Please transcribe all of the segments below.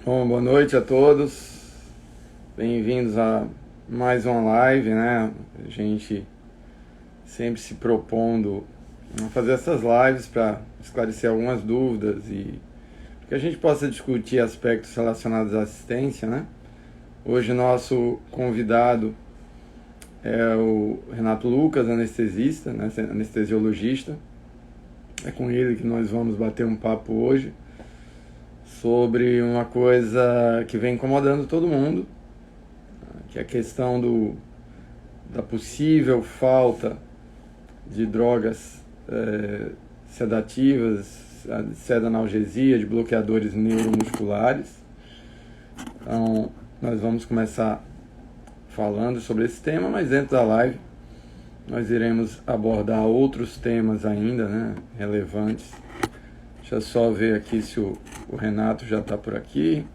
Bom, boa noite a todos. Bem-vindos a mais uma live, né? A gente sempre se propondo a fazer essas lives para esclarecer algumas dúvidas e que a gente possa discutir aspectos relacionados à assistência, né? Hoje nosso convidado é o Renato Lucas, anestesista, né? Anestesiologista. É com ele que nós vamos bater um papo hoje sobre uma coisa que vem incomodando todo mundo, que é a questão da possível falta de drogas sedativas, de sedanalgesia, de bloqueadores neuromusculares. Então, nós vamos começar falando sobre esse tema, mas dentro da live nós iremos abordar outros temas ainda, né, relevantes. Deixa eu só ver aqui se o Renato já está por aqui.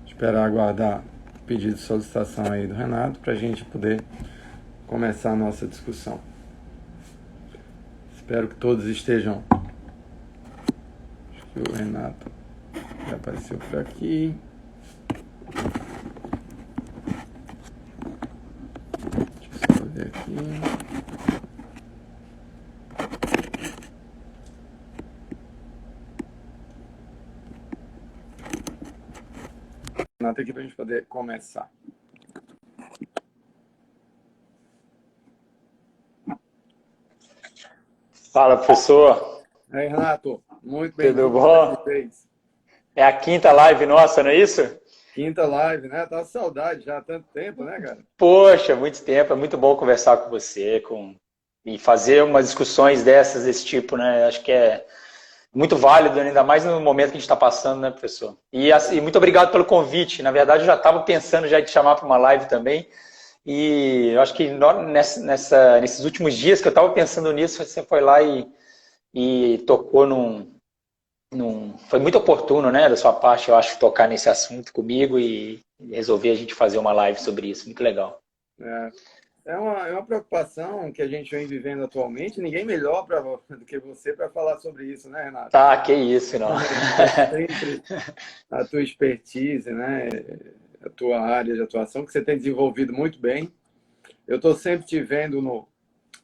Esperar aguardar o pedido de solicitação aí do Renato para a gente poder começar a nossa discussão. Espero que todos estejam. Acho que o Renato já apareceu por aqui. Deixa eu só ver aqui. Renato aqui para a gente poder começar. Fala, professor. Aí, Renato, muito Tudo bem-vindo mais uma bom? vez. É a quinta live nossa, não é isso? Quinta live, né? Tá saudade já há tanto tempo, né, cara? Poxa, muito tempo. É muito bom conversar com você e fazer umas discussões desse tipo, né? Acho que é muito válido, ainda mais no momento que a gente está passando, né, professor? E, assim, muito obrigado pelo convite. Na verdade, eu já estava pensando já em te chamar para uma live também. E eu acho que nesses últimos dias que eu estava pensando nisso, você foi lá e tocou foi muito oportuno, né, da sua parte, eu acho, tocar nesse assunto comigo e resolver a gente fazer uma live sobre isso. Muito legal. É, é uma preocupação que a gente vem vivendo atualmente. Ninguém melhor do que você para falar sobre isso, né, Renato? Tá, que isso, não. É sempre a tua expertise, né? A tua área de atuação, que você tem desenvolvido muito bem. Eu estou sempre te vendo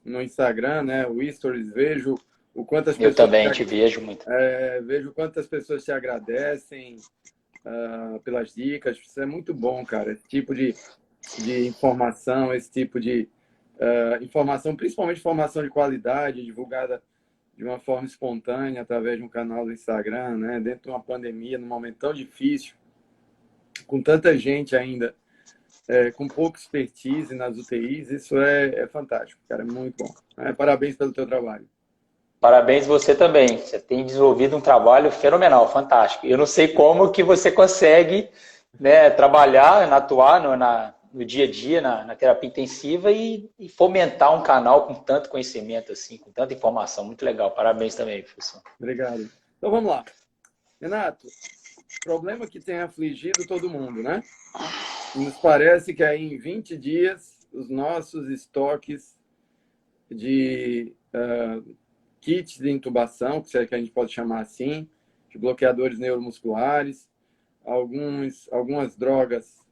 no Instagram, né? O Stories, vejo o quanto as Eu pessoas também te vejo muito. vejo quantas pessoas te agradecem pelas dicas. Isso é muito bom, cara. Esse tipo de informação, esse tipo de informação, principalmente informação de qualidade, divulgada de uma forma espontânea através de um canal do Instagram, né? Dentro de uma pandemia, num momento tão difícil, com tanta gente ainda com pouca expertise nas UTIs, isso é fantástico, cara, é muito bom. Parabéns pelo teu trabalho. Parabéns você também. Você tem desenvolvido um trabalho fenomenal, fantástico. Eu não sei como que você consegue, né, trabalhar, atuar no dia a dia, na terapia intensiva e fomentar um canal com tanto conhecimento, assim, com tanta informação. Muito legal. Parabéns também, professor. Obrigado. Então vamos lá. Renato, problema que tem afligido todo mundo, né? Nos parece que aí em 20 dias os nossos estoques de kits de intubação, que a gente pode chamar assim, de bloqueadores neuromusculares, algumas drogas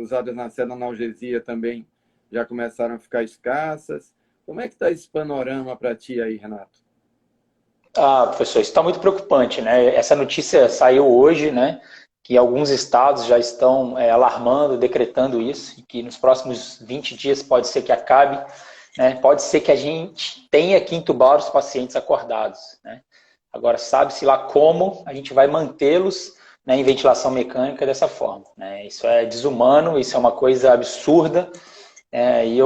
usadas na analgesia também já começaram a ficar escassas. Como é que está esse panorama para ti aí, Renato? Ah, professor, isso está muito preocupante, né? Essa notícia saiu hoje, né? Que alguns estados já estão alarmando, decretando isso, e que nos próximos 20 dias pode ser que acabe, né? Pode ser que a gente tenha que intubar os pacientes acordados, né? Agora, sabe-se lá como a gente vai mantê-los, né, em ventilação mecânica dessa forma, né? Isso é desumano, isso é uma coisa absurda, e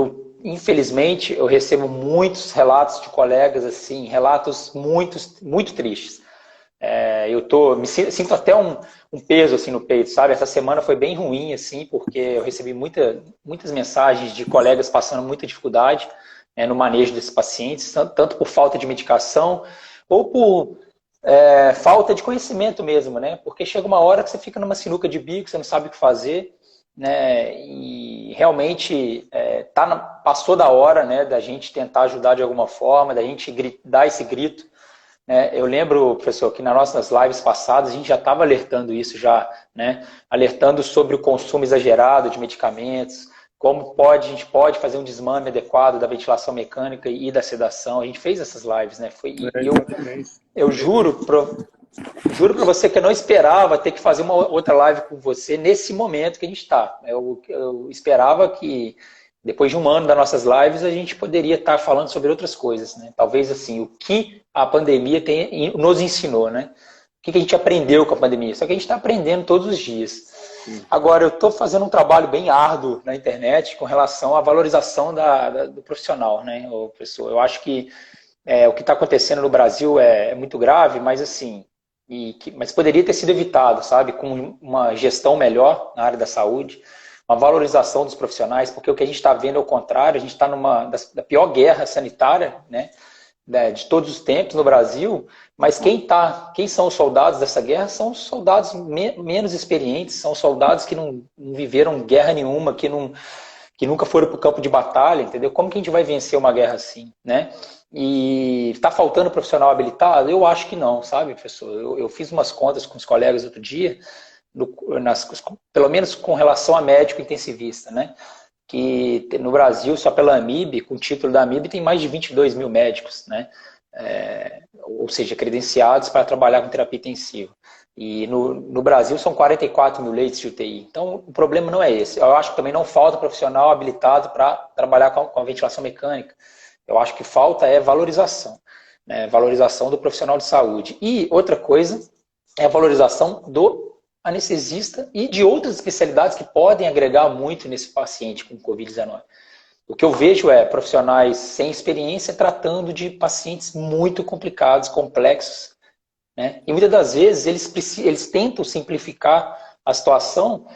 infelizmente, eu recebo muitos relatos de colegas, assim, relatos muito tristes. Sinto até um peso assim no peito, sabe? Essa semana foi bem ruim, assim, porque eu recebi muitas mensagens de colegas passando muita dificuldade, no manejo desses pacientes, tanto por falta de medicação ou por falta de conhecimento mesmo, né? Porque chega uma hora que você fica numa sinuca de bico, você não sabe o que fazer, né? E realmente passou da hora, né, da gente tentar ajudar de alguma forma, da gente dar esse grito, né? Eu lembro, professor, que nas nossas lives passadas a gente já estava alertando isso já, né? Alertando sobre o consumo exagerado de medicamentos, como a gente pode fazer um desmame adequado da ventilação mecânica e da sedação. A gente fez essas lives, né? É, exatamente. Eu juro para você que eu não esperava ter que fazer uma outra live com você nesse momento que a gente está. Eu esperava que depois de um ano das nossas lives a gente poderia estar falando sobre outras coisas, né? Talvez assim, o que a pandemia nos ensinou, né? O que a gente aprendeu com a pandemia? Só que a gente está aprendendo todos os dias. Agora, eu estou fazendo um trabalho bem árduo na internet com relação à valorização do profissional, né, professor? Eu acho que o que está acontecendo no Brasil é muito grave, mas assim, mas poderia ter sido evitado, sabe? Com uma gestão melhor na área da saúde, uma valorização dos profissionais, porque o que a gente está vendo é o contrário, a gente está da pior guerra sanitária, né? De todos os tempos no Brasil, mas quem são os soldados dessa guerra são os soldados menos experientes, são soldados que não viveram guerra nenhuma, que nunca foram para o campo de batalha, entendeu? Como que a gente vai vencer uma guerra assim, né? E está faltando profissional habilitado? Eu acho que não, sabe, professor? Eu fiz umas contas com os colegas outro dia, pelo menos com relação a médico intensivista, né? Que no Brasil, só pela AMIB, com o título da AMIB, tem mais de 22 mil médicos, né? Ou seja, credenciados para trabalhar com terapia intensiva. E no Brasil são 44 mil leitos de UTI. Então, o problema não é esse. Eu acho que também não falta profissional habilitado para trabalhar com a ventilação mecânica. Eu acho que falta valorização, né? Valorização do profissional de saúde. E outra coisa é a valorização do anestesista e de outras especialidades que podem agregar muito nesse paciente com Covid-19. O que eu vejo é profissionais sem experiência tratando de pacientes muito complicados, complexos, né? E muitas das vezes eles tentam simplificar a situação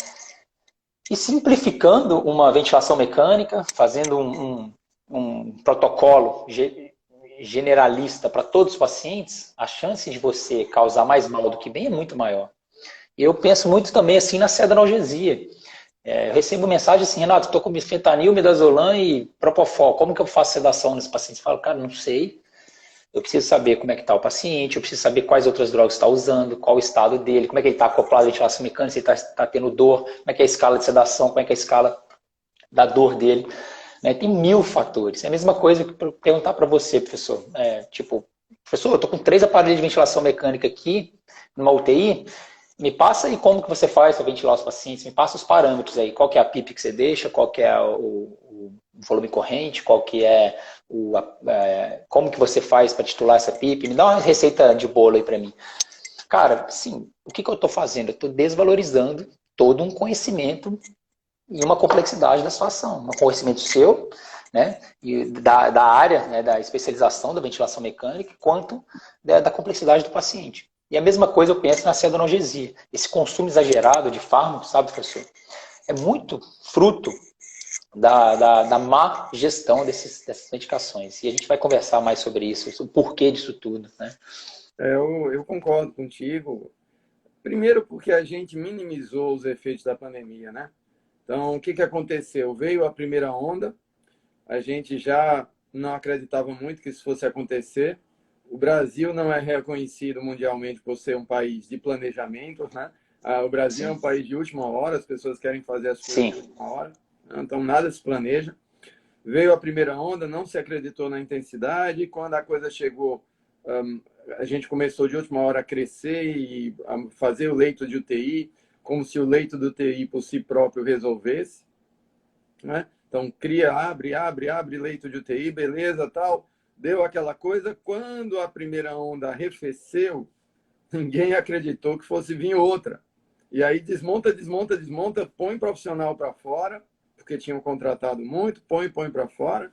e simplificando uma ventilação mecânica, fazendo um protocolo generalista para todos os pacientes, a chance de você causar mais mal do que bem é muito maior. E eu penso muito também assim na sedanalgesia. Eu recebo mensagem assim, Renato, estou com fentanil, midazolam e propofol. Como que eu faço sedação nesse paciente? Eu falo, cara, não sei. Eu preciso saber como é que está o paciente, eu preciso saber quais outras drogas está usando, qual o estado dele, como é que ele está acoplado à ventilação mecânica, se ele está tendo dor, como é que é a escala de sedação, como é que é a escala da dor dele. Né? Tem 1000 fatores. É a mesma coisa que perguntar para você, professor. Professor, eu estou com 3 aparelhos de ventilação mecânica aqui, numa UTI, me passa aí como que você faz para ventilar os pacientes, me passa os parâmetros aí, qual que é a PIP que você deixa, qual que é o volume corrente, qual que é como que você faz para titular essa PIP, me dá uma receita de bolo aí para mim. Cara, sim, o que eu estou fazendo? Eu estou desvalorizando todo um conhecimento e uma complexidade da situação, um conhecimento seu, né, e da área, né, da especialização da ventilação mecânica, quanto da complexidade do paciente. E a mesma coisa eu penso na sedanalgesia. Esse consumo exagerado de fármacos, sabe, professor, é muito fruto da má gestão dessas medicações. E a gente vai conversar mais sobre isso, o porquê disso tudo, né? Eu concordo contigo. Primeiro porque a gente minimizou os efeitos da pandemia, né? Então, o que aconteceu? Veio a primeira onda, a gente já não acreditava muito que isso fosse acontecer. O Brasil não é reconhecido mundialmente por ser um país de planejamento, né? O Brasil é um país de última hora, as pessoas querem fazer as coisas de última hora, então nada se planeja. Veio a primeira onda, não se acreditou na intensidade, e quando a coisa chegou, a gente começou de última hora a crescer e a fazer o leito de UTI, como se o leito do UTI por si próprio resolvesse, né? Então, abre leito de UTI, beleza, tal. Deu aquela coisa. Quando a primeira onda arrefeceu, ninguém acreditou que fosse vir outra. E aí desmonta, põe profissional para fora, porque tinham contratado muito, põe para fora.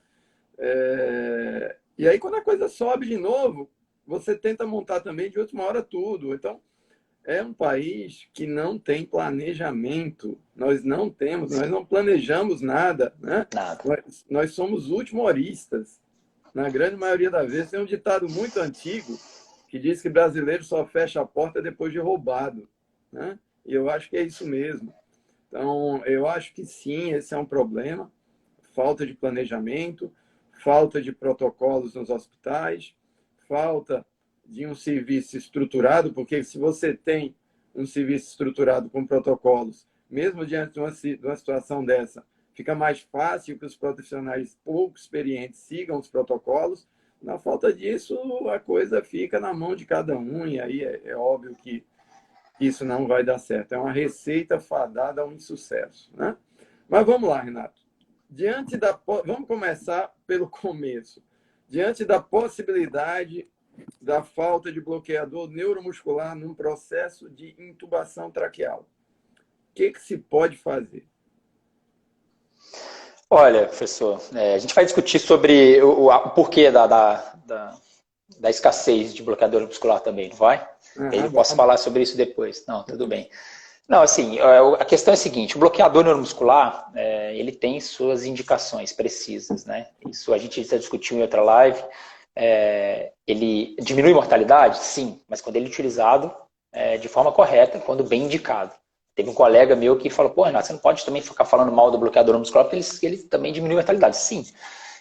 E aí, quando a coisa sobe de novo, você tenta montar também de última hora tudo. Então, é um país que não tem planejamento. Nós não planejamos nada, né? Nada. Nós somos ultimoristas. Na grande maioria das vezes, tem um ditado muito antigo que diz que brasileiro só fecha a porta depois de roubado, né? E eu acho que é isso mesmo. Então, eu acho que sim, esse é um problema. Falta de planejamento, falta de protocolos nos hospitais, falta de um serviço estruturado, porque se você tem um serviço estruturado com protocolos, mesmo diante de uma situação dessa, fica mais fácil que os profissionais pouco experientes sigam os protocolos. Na falta disso, a coisa fica na mão de cada um, e aí é óbvio que isso não vai dar certo. É uma receita fadada a um insucesso, né? Mas vamos lá, Renato. Vamos começar pelo começo. Diante da possibilidade da falta de bloqueador neuromuscular num processo de intubação traqueal, o que se pode fazer? Olha, professor, a gente vai discutir sobre o porquê da escassez de bloqueador muscular também, não vai? Eu posso falar sobre isso depois. Não, tudo bem. Não, assim, a questão é a seguinte, o bloqueador neuromuscular, ele tem suas indicações precisas, né? Isso a gente já discutiu em outra live. Ele diminui mortalidade? Sim, mas quando ele é utilizado de forma correta, quando bem indicado. Teve um colega meu que falou, pô, Renato, você não pode também ficar falando mal do bloqueador muscular porque ele também diminui a mortalidade. Sim,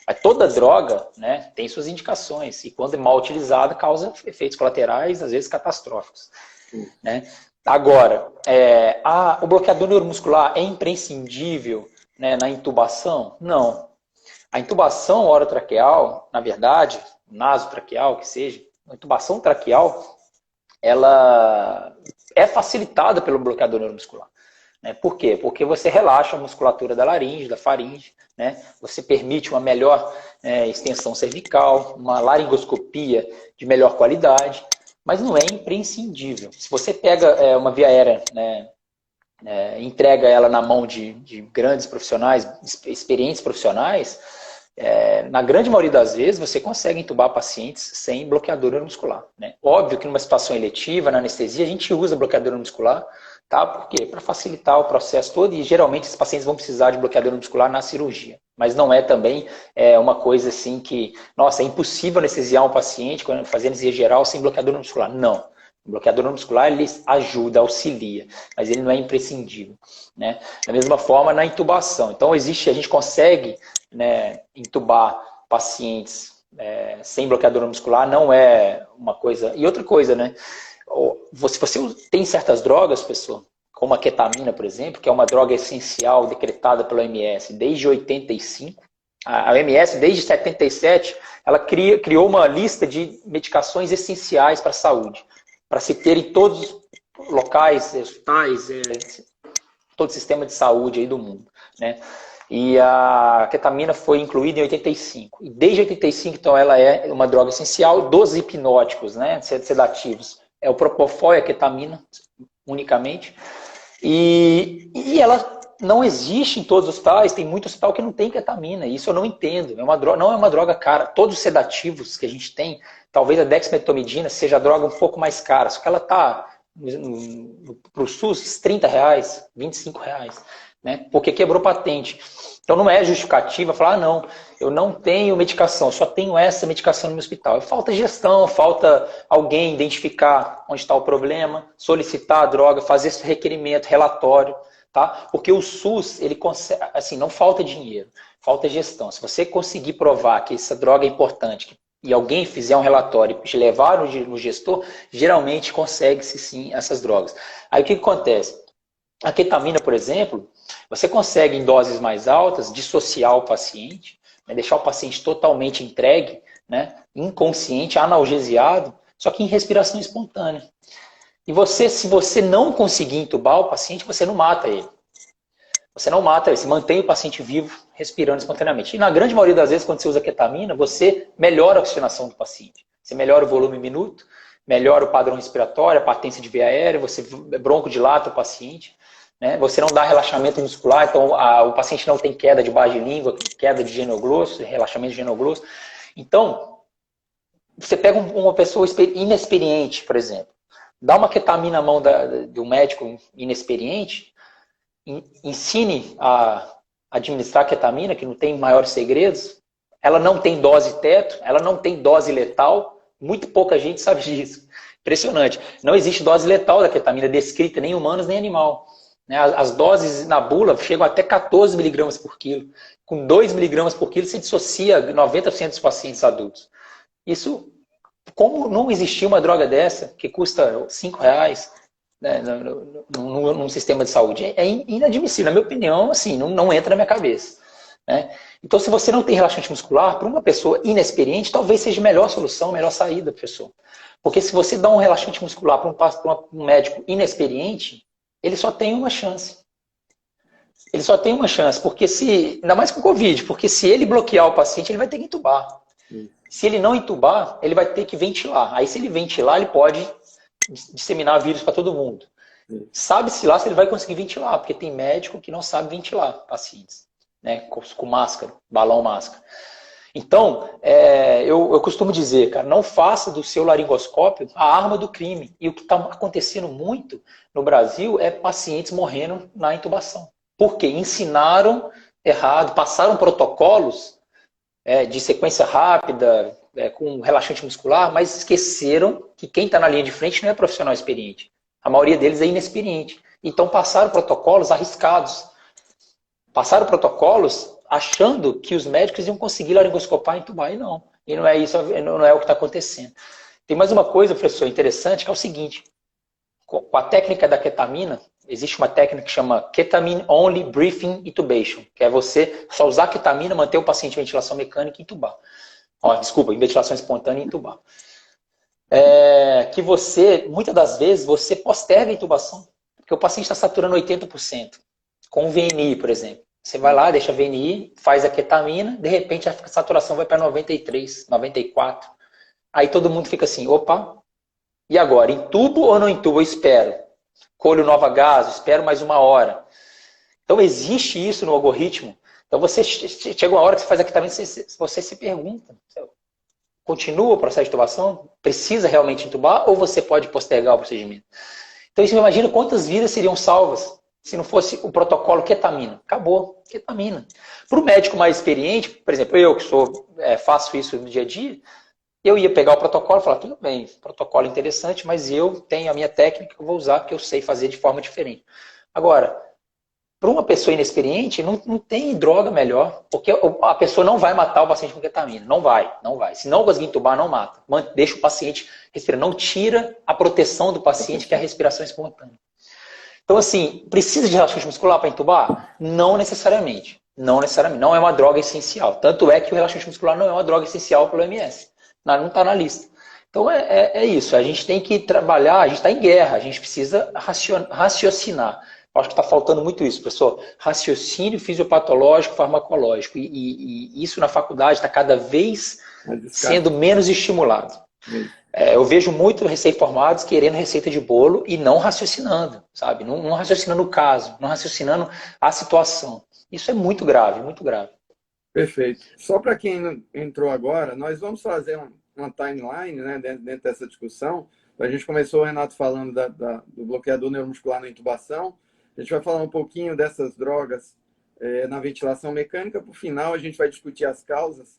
mas toda droga, né, tem suas indicações e quando é mal utilizada causa efeitos colaterais, às vezes catastróficos. Né? Agora, o bloqueador neuromuscular é imprescindível, né, na intubação? Não. A intubação orotraqueal, na verdade, nasotraqueal que seja, a intubação traqueal, ela é facilitada pelo bloqueador neuromuscular. Né? Por quê? Porque você relaxa a musculatura da laringe, da faringe, né? Você permite uma melhor extensão cervical, uma laringoscopia de melhor qualidade, mas não é imprescindível. Se você pega uma via aérea, né, entrega ela na mão de grandes profissionais, experientes profissionais, na grande maioria das vezes você consegue entubar pacientes sem bloqueador neuromuscular. Né? Óbvio que numa situação eletiva, na anestesia, a gente usa bloqueador neuromuscular, tá? Por quê? Para facilitar o processo todo e geralmente esses pacientes vão precisar de bloqueador neuromuscular na cirurgia. Mas não é também uma coisa assim que, nossa, é impossível anestesiar um paciente quando fazer anestesia geral sem bloqueador neuromuscular. Não. O bloqueador neuromuscular ele ajuda, auxilia, mas ele não é imprescindível. Né? Da mesma forma na intubação. Então a gente consegue, né, intubar pacientes sem bloqueador muscular, não é uma coisa... E outra coisa, né? Se você tem certas drogas, pessoal, como a ketamina, por exemplo, que é uma droga essencial decretada pela OMS desde 85, a OMS desde 77, ela criou uma lista de medicações essenciais para a saúde, para se ter em todos os locais, hospitais, todo o sistema de saúde aí do mundo, né? E a ketamina foi incluída em 85. E desde 85, então, ela é uma droga essencial dos hipnóticos, né, sedativos. É o propofol e a ketamina, unicamente. E ela não existe em todos os hospitais, tem muito hospital que não tem ketamina. Isso eu não entendo. Não é uma droga cara. Todos os sedativos que a gente tem, talvez a dexmedetomidina seja a droga um pouco mais cara, só que ela está para o SUS R$30, R$25. Né? Porque quebrou patente. Então não é justificativa falar, não, eu não tenho medicação, só tenho essa medicação no meu hospital. Falta gestão, falta alguém identificar onde está o problema, solicitar a droga, fazer esse requerimento, relatório, tá? Porque o SUS, ele consegue, assim, não falta dinheiro, falta gestão. Se você conseguir provar que essa droga é importante e alguém fizer um relatório e levar no gestor, geralmente consegue-se sim essas drogas. Aí o que acontece? A ketamina, por exemplo, você consegue em doses mais altas dissociar o paciente, né, deixar o paciente totalmente entregue, né, inconsciente, analgesiado, só que em respiração espontânea. E se você não conseguir entubar o paciente, você não mata ele. Você não mata ele, você mantém o paciente vivo, respirando espontaneamente. E na grande maioria das vezes, quando você usa ketamina, você melhora a oxigenação do paciente. Você melhora o volume minuto, melhora o padrão respiratório, a patência de via aérea, você broncodilata o paciente. Né? Você não dá relaxamento muscular, então o paciente não tem queda de baixa de língua, queda de genoglosso, relaxamento de genoglosso. Então, você pega uma pessoa inexperiente, por exemplo, dá uma ketamina na mão do médico inexperiente, ensine a administrar ketamina, que não tem maiores segredos, ela não tem dose teto, ela não tem dose letal, muito pouca gente sabe disso. Impressionante. Não existe dose letal da ketamina descrita, nem humanos, nem animal. As doses na bula chegam até 14 miligramas por quilo. Com 2 miligramas por quilo, se dissocia 90% dos pacientes adultos. Isso como não existia uma droga dessa, que custa R$ 5, né, num sistema de saúde? É inadmissível, na minha opinião, assim, não entra na minha cabeça. Né? Então, se você não tem relaxante muscular, para uma pessoa inexperiente, talvez seja a melhor solução, a melhor saída, professor. Porque se você dá um relaxante muscular para um médico inexperiente, ele só tem uma chance. Ele só tem uma chance, porque ainda mais com o Covid, porque se ele bloquear o paciente, ele vai ter que entubar. Se ele não entubar, ele vai ter que ventilar. Aí, se ele ventilar, ele pode disseminar vírus para todo mundo. Sabe-se lá se ele vai conseguir ventilar, porque tem médico que não sabe ventilar pacientes, né, com máscara, balão máscara. Então, eu costumo dizer, cara, não faça do seu laringoscópio a arma do crime. E o que está acontecendo muito no Brasil é pacientes morrendo na intubação. Por quê? Ensinaram errado, passaram protocolos de sequência rápida, com relaxante muscular, mas esqueceram que quem está na linha de frente não é profissional experiente. A maioria deles é inexperiente. Então passaram protocolos arriscados. Passaram protocolos achando que os médicos iam conseguir laringoscopar e entubar, e não. E não é isso, não é o que está acontecendo. Tem mais uma coisa, professor, interessante, que é o seguinte. Com a técnica da ketamina, existe uma técnica que chama Ketamine Only Breathing Intubation, que é você só usar ketamina, manter o paciente em ventilação mecânica e intubar. Desculpa, em ventilação espontânea e intubar. Que você, muitas das vezes, você posterga a intubação, porque o paciente está saturando 80%, com o VNI, por exemplo. Você vai lá, deixa a VNI, faz a ketamina, de repente a saturação vai para 93, 94. Aí todo mundo fica assim, opa, e agora? Intubo ou não intubo? Eu espero. Colho nova gás, espero mais 1 hora. Então existe isso no algoritmo. Então você chega uma hora que você faz a ketamina, você se pergunta, continua o processo de intubação? Precisa realmente intubar ou você pode postergar o procedimento? Então você imagina quantas vidas seriam salvas se não fosse o protocolo ketamina. Acabou, ketamina. Para o médico mais experiente, por exemplo, eu que faço isso no dia a dia, eu ia pegar o protocolo e falar, tudo bem, protocolo interessante, mas eu tenho a minha técnica que eu vou usar, que eu sei fazer de forma diferente. Agora, para uma pessoa inexperiente, não tem droga melhor, porque a pessoa não vai matar o paciente com ketamina. Não vai. Se não conseguir entubar, não mata. Deixa o paciente respirar. Não tira a proteção do paciente, que é a respiração espontânea. Então, assim, precisa de relaxante muscular para entubar? Não necessariamente. Não necessariamente. Não é uma droga essencial. Tanto é que o relaxante muscular não é uma droga essencial pelo OMS. Não está na lista. Então, é isso. A gente tem que trabalhar, a gente está em guerra, a gente precisa raciocinar. Acho que está faltando muito isso, professor. Raciocínio fisiopatológico, farmacológico. E isso na faculdade está cada vez sendo menos estimulado. Eu vejo muito recém-formados querendo receita de bolo e não raciocinando, sabe? Não raciocinando o caso, não raciocinando a situação. Isso é muito grave, muito grave. Perfeito. Só para quem entrou agora, nós vamos fazer uma timeline, né, dentro dessa discussão. A gente começou, o Renato, falando do bloqueador neuromuscular na intubação. A gente vai falar um pouquinho dessas drogas na ventilação mecânica. Por final, a gente vai discutir as causas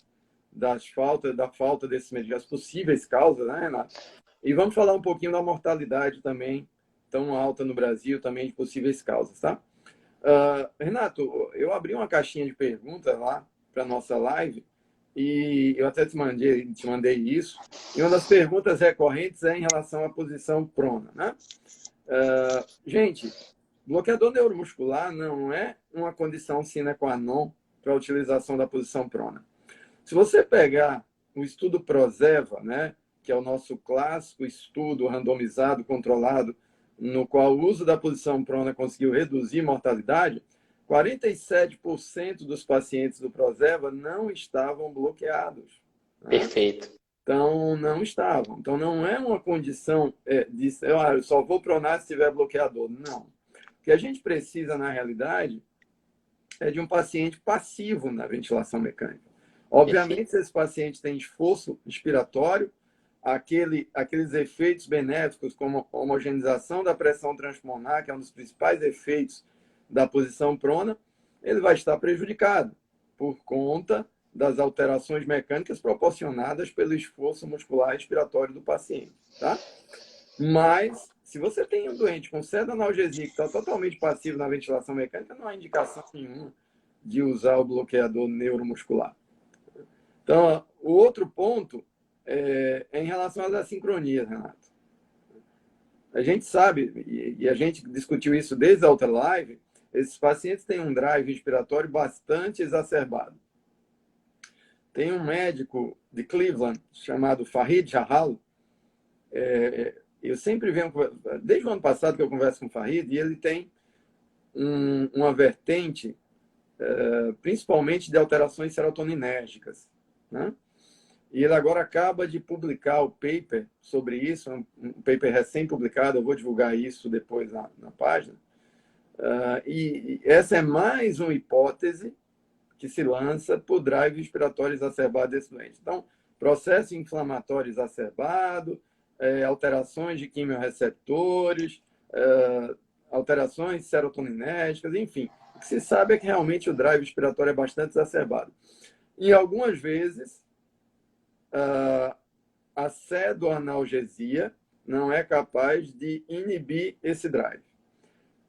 da falta desses medicamentos, as possíveis causas, né, Renato? E vamos falar um pouquinho da mortalidade também, tão alta no Brasil, também de possíveis causas, tá? Renato, eu abri uma caixinha de perguntas lá para a nossa live e eu até te mandei isso. E uma das perguntas recorrentes é em relação à posição prona, né? Gente, bloqueador neuromuscular não é uma condição sine qua non para a utilização da posição prona. Se você pegar o estudo ProSEVA, né, que é o nosso clássico estudo randomizado, controlado, no qual o uso da posição prona conseguiu reduzir mortalidade, 47% dos pacientes do ProSEVA não estavam bloqueados. Né? Perfeito. Então, não estavam. Então, não é uma condição de eu só vou pronar se tiver bloqueador. Não. O que a gente precisa, na realidade, é de um paciente passivo na ventilação mecânica. Obviamente, se esse paciente tem esforço respiratório, aqueles efeitos benéficos, como a homogeneização da pressão transpulmonar, que é um dos principais efeitos da posição prona, ele vai estar prejudicado por conta das alterações mecânicas proporcionadas pelo esforço muscular respiratório do paciente. Tá? Mas, se você tem um doente com analgesia que está totalmente passivo na ventilação mecânica, não há indicação nenhuma de usar o bloqueador neuromuscular. Então, o outro ponto é em relação às assincronias, Renato. A gente sabe, e a gente discutiu isso desde a outra live, esses pacientes têm um drive respiratório bastante exacerbado. Tem um médico de Cleveland chamado Farid Jahal. Eu sempre venho, desde o ano passado que eu converso com o Farid, e ele tem uma vertente, principalmente de alterações serotoninérgicas, né? E ele agora acaba de publicar o paper sobre isso, um paper recém-publicado, eu vou divulgar isso depois na página. E essa é mais uma hipótese que se lança por drive respiratório exacerbado desse doente. Então, processo inflamatório exacerbado, alterações de quimiorreceptores, alterações serotoninérgicas, enfim. O que se sabe é que realmente o drive respiratório é bastante exacerbado. E algumas vezes, a pseudoanalgesia não é capaz de inibir esse drive.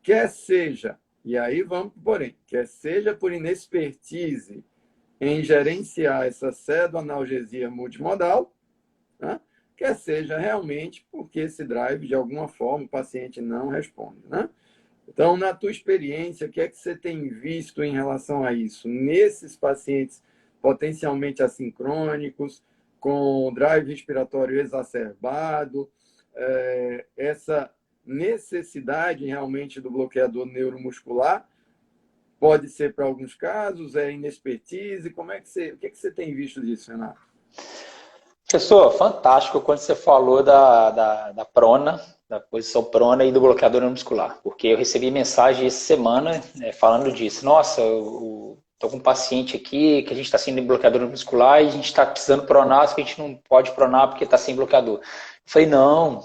Quer seja, e aí vamos porém, quer seja por inexpertise em gerenciar essa pseudoanalgesia multimodal, né? Quer seja realmente porque esse drive, de alguma forma, o paciente não responde, né? Então, na tua experiência, o que é que você tem visto em relação a isso? Nesses pacientes potencialmente assincrônicos, com drive respiratório exacerbado, essa necessidade realmente do bloqueador neuromuscular pode ser para alguns casos, inexpertise. O que é que você tem visto disso, Renato? Professor, fantástico quando você falou da prona, da posição prona e do bloqueador neuromuscular, porque eu recebi mensagem essa semana falando disso. Nossa, estou com um paciente aqui que a gente está sem bloqueador neuromuscular e a gente está precisando pronar, só que a gente não pode pronar porque está sem bloqueador. Eu falei, não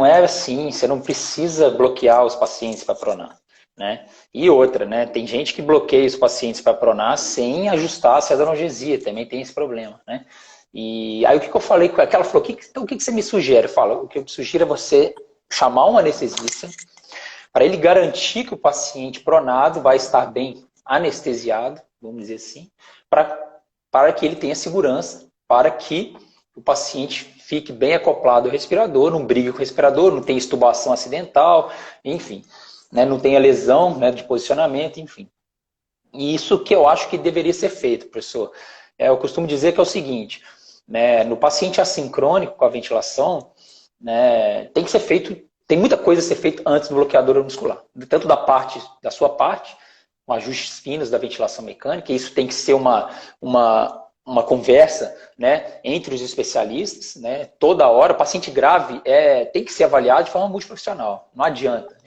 é assim, você não precisa bloquear os pacientes para pronar, né? E outra, né? Tem gente que bloqueia os pacientes para pronar sem ajustar a pseudoanalgesia, também tem esse problema, né? E aí o que eu falei com ela? Ela falou, então o que você me sugere? O que eu sugiro é você chamar um anestesista para ele garantir que o paciente pronado vai estar bem anestesiado, vamos dizer assim, para que ele tenha segurança, para que o paciente fique bem acoplado ao respirador, não brigue com o respirador, não tenha extubação acidental, enfim, né, não tenha lesão, né, de posicionamento, enfim. E isso que eu acho que deveria ser feito, professor. Eu costumo dizer que é o seguinte, né, no paciente assincrônico com a ventilação, né, tem que ser feito, tem muita coisa a ser feita antes do bloqueador muscular, tanto da sua parte, com ajustes finos da ventilação mecânica, e isso tem que ser uma conversa, né, entre os especialistas, né, toda hora. O paciente grave tem que ser avaliado de forma multiprofissional, não adianta.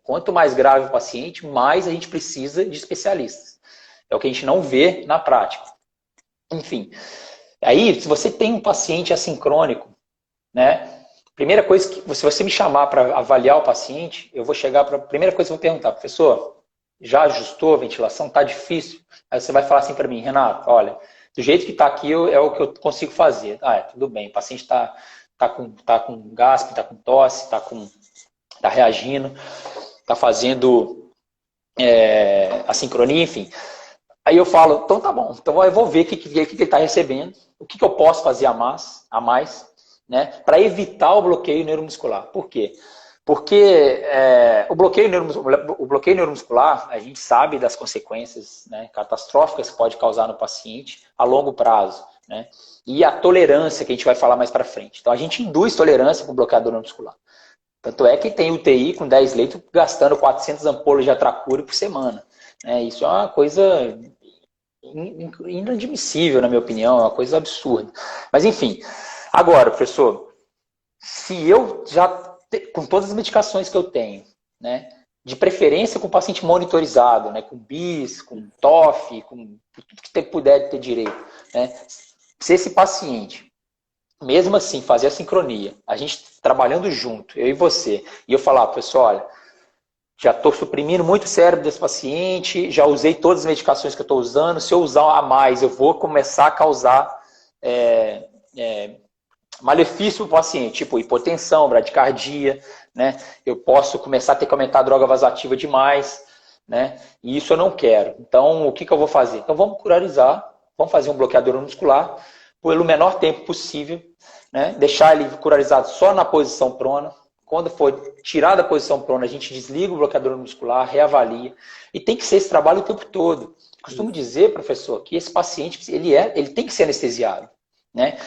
Quanto mais grave o paciente, mais a gente precisa de especialistas. É o que a gente não vê na prática. Enfim, aí se você tem um paciente assincrônico, né, primeira coisa que, se você me chamar para avaliar o paciente, eu vou chegar para a primeira coisa que eu vou perguntar, professor, já ajustou a ventilação? Tá difícil? Aí você vai falar assim para mim, Renato, olha, do jeito que está aqui é o que eu consigo fazer. Tudo bem, o paciente tá com gaspe, está com tosse, tá reagindo, está fazendo a sincronia, enfim. Aí eu falo, então tá bom, então eu vou ver o que ele está recebendo, o que eu posso fazer a mais, né, para evitar o bloqueio neuromuscular. Por quê? Porque o bloqueio neuromuscular, a gente sabe das consequências, né, catastróficas que pode causar no paciente a longo prazo, né, e a tolerância que a gente vai falar mais para frente. Então a gente induz tolerância com o bloqueador neuromuscular. Tanto é que tem UTI com 10 leitos gastando 400 ampolas de atracure por semana. Isso é uma coisa inadmissível, na minha opinião, é uma coisa absurda. Mas enfim, agora, professor, se eu já com todas as medicações que eu tenho, né, de preferência com o paciente monitorizado, né, com BIS, com TOF, com tudo que puder ter direito, né, se esse paciente, mesmo assim, fazer a sincronia, a gente trabalhando junto, eu e você, e eu falar, pessoal, olha, já estou suprimindo muito o cérebro desse paciente, já usei todas as medicações que eu estou usando, se eu usar a mais, eu vou começar a causar malefício para o paciente, tipo hipotensão, bradicardia, né? Eu posso começar a ter que aumentar a droga vasoativa demais, né? E isso eu não quero. Então, o que eu vou fazer? Então, vamos curarizar, vamos fazer um bloqueador muscular pelo menor tempo possível, né? Deixar ele curarizado só na posição prona. Quando for tirar da posição prona, a gente desliga o bloqueador muscular, reavalia. E tem que ser esse trabalho o tempo todo. Costumo dizer, professor, que esse paciente ele tem que ser anestesiado, né?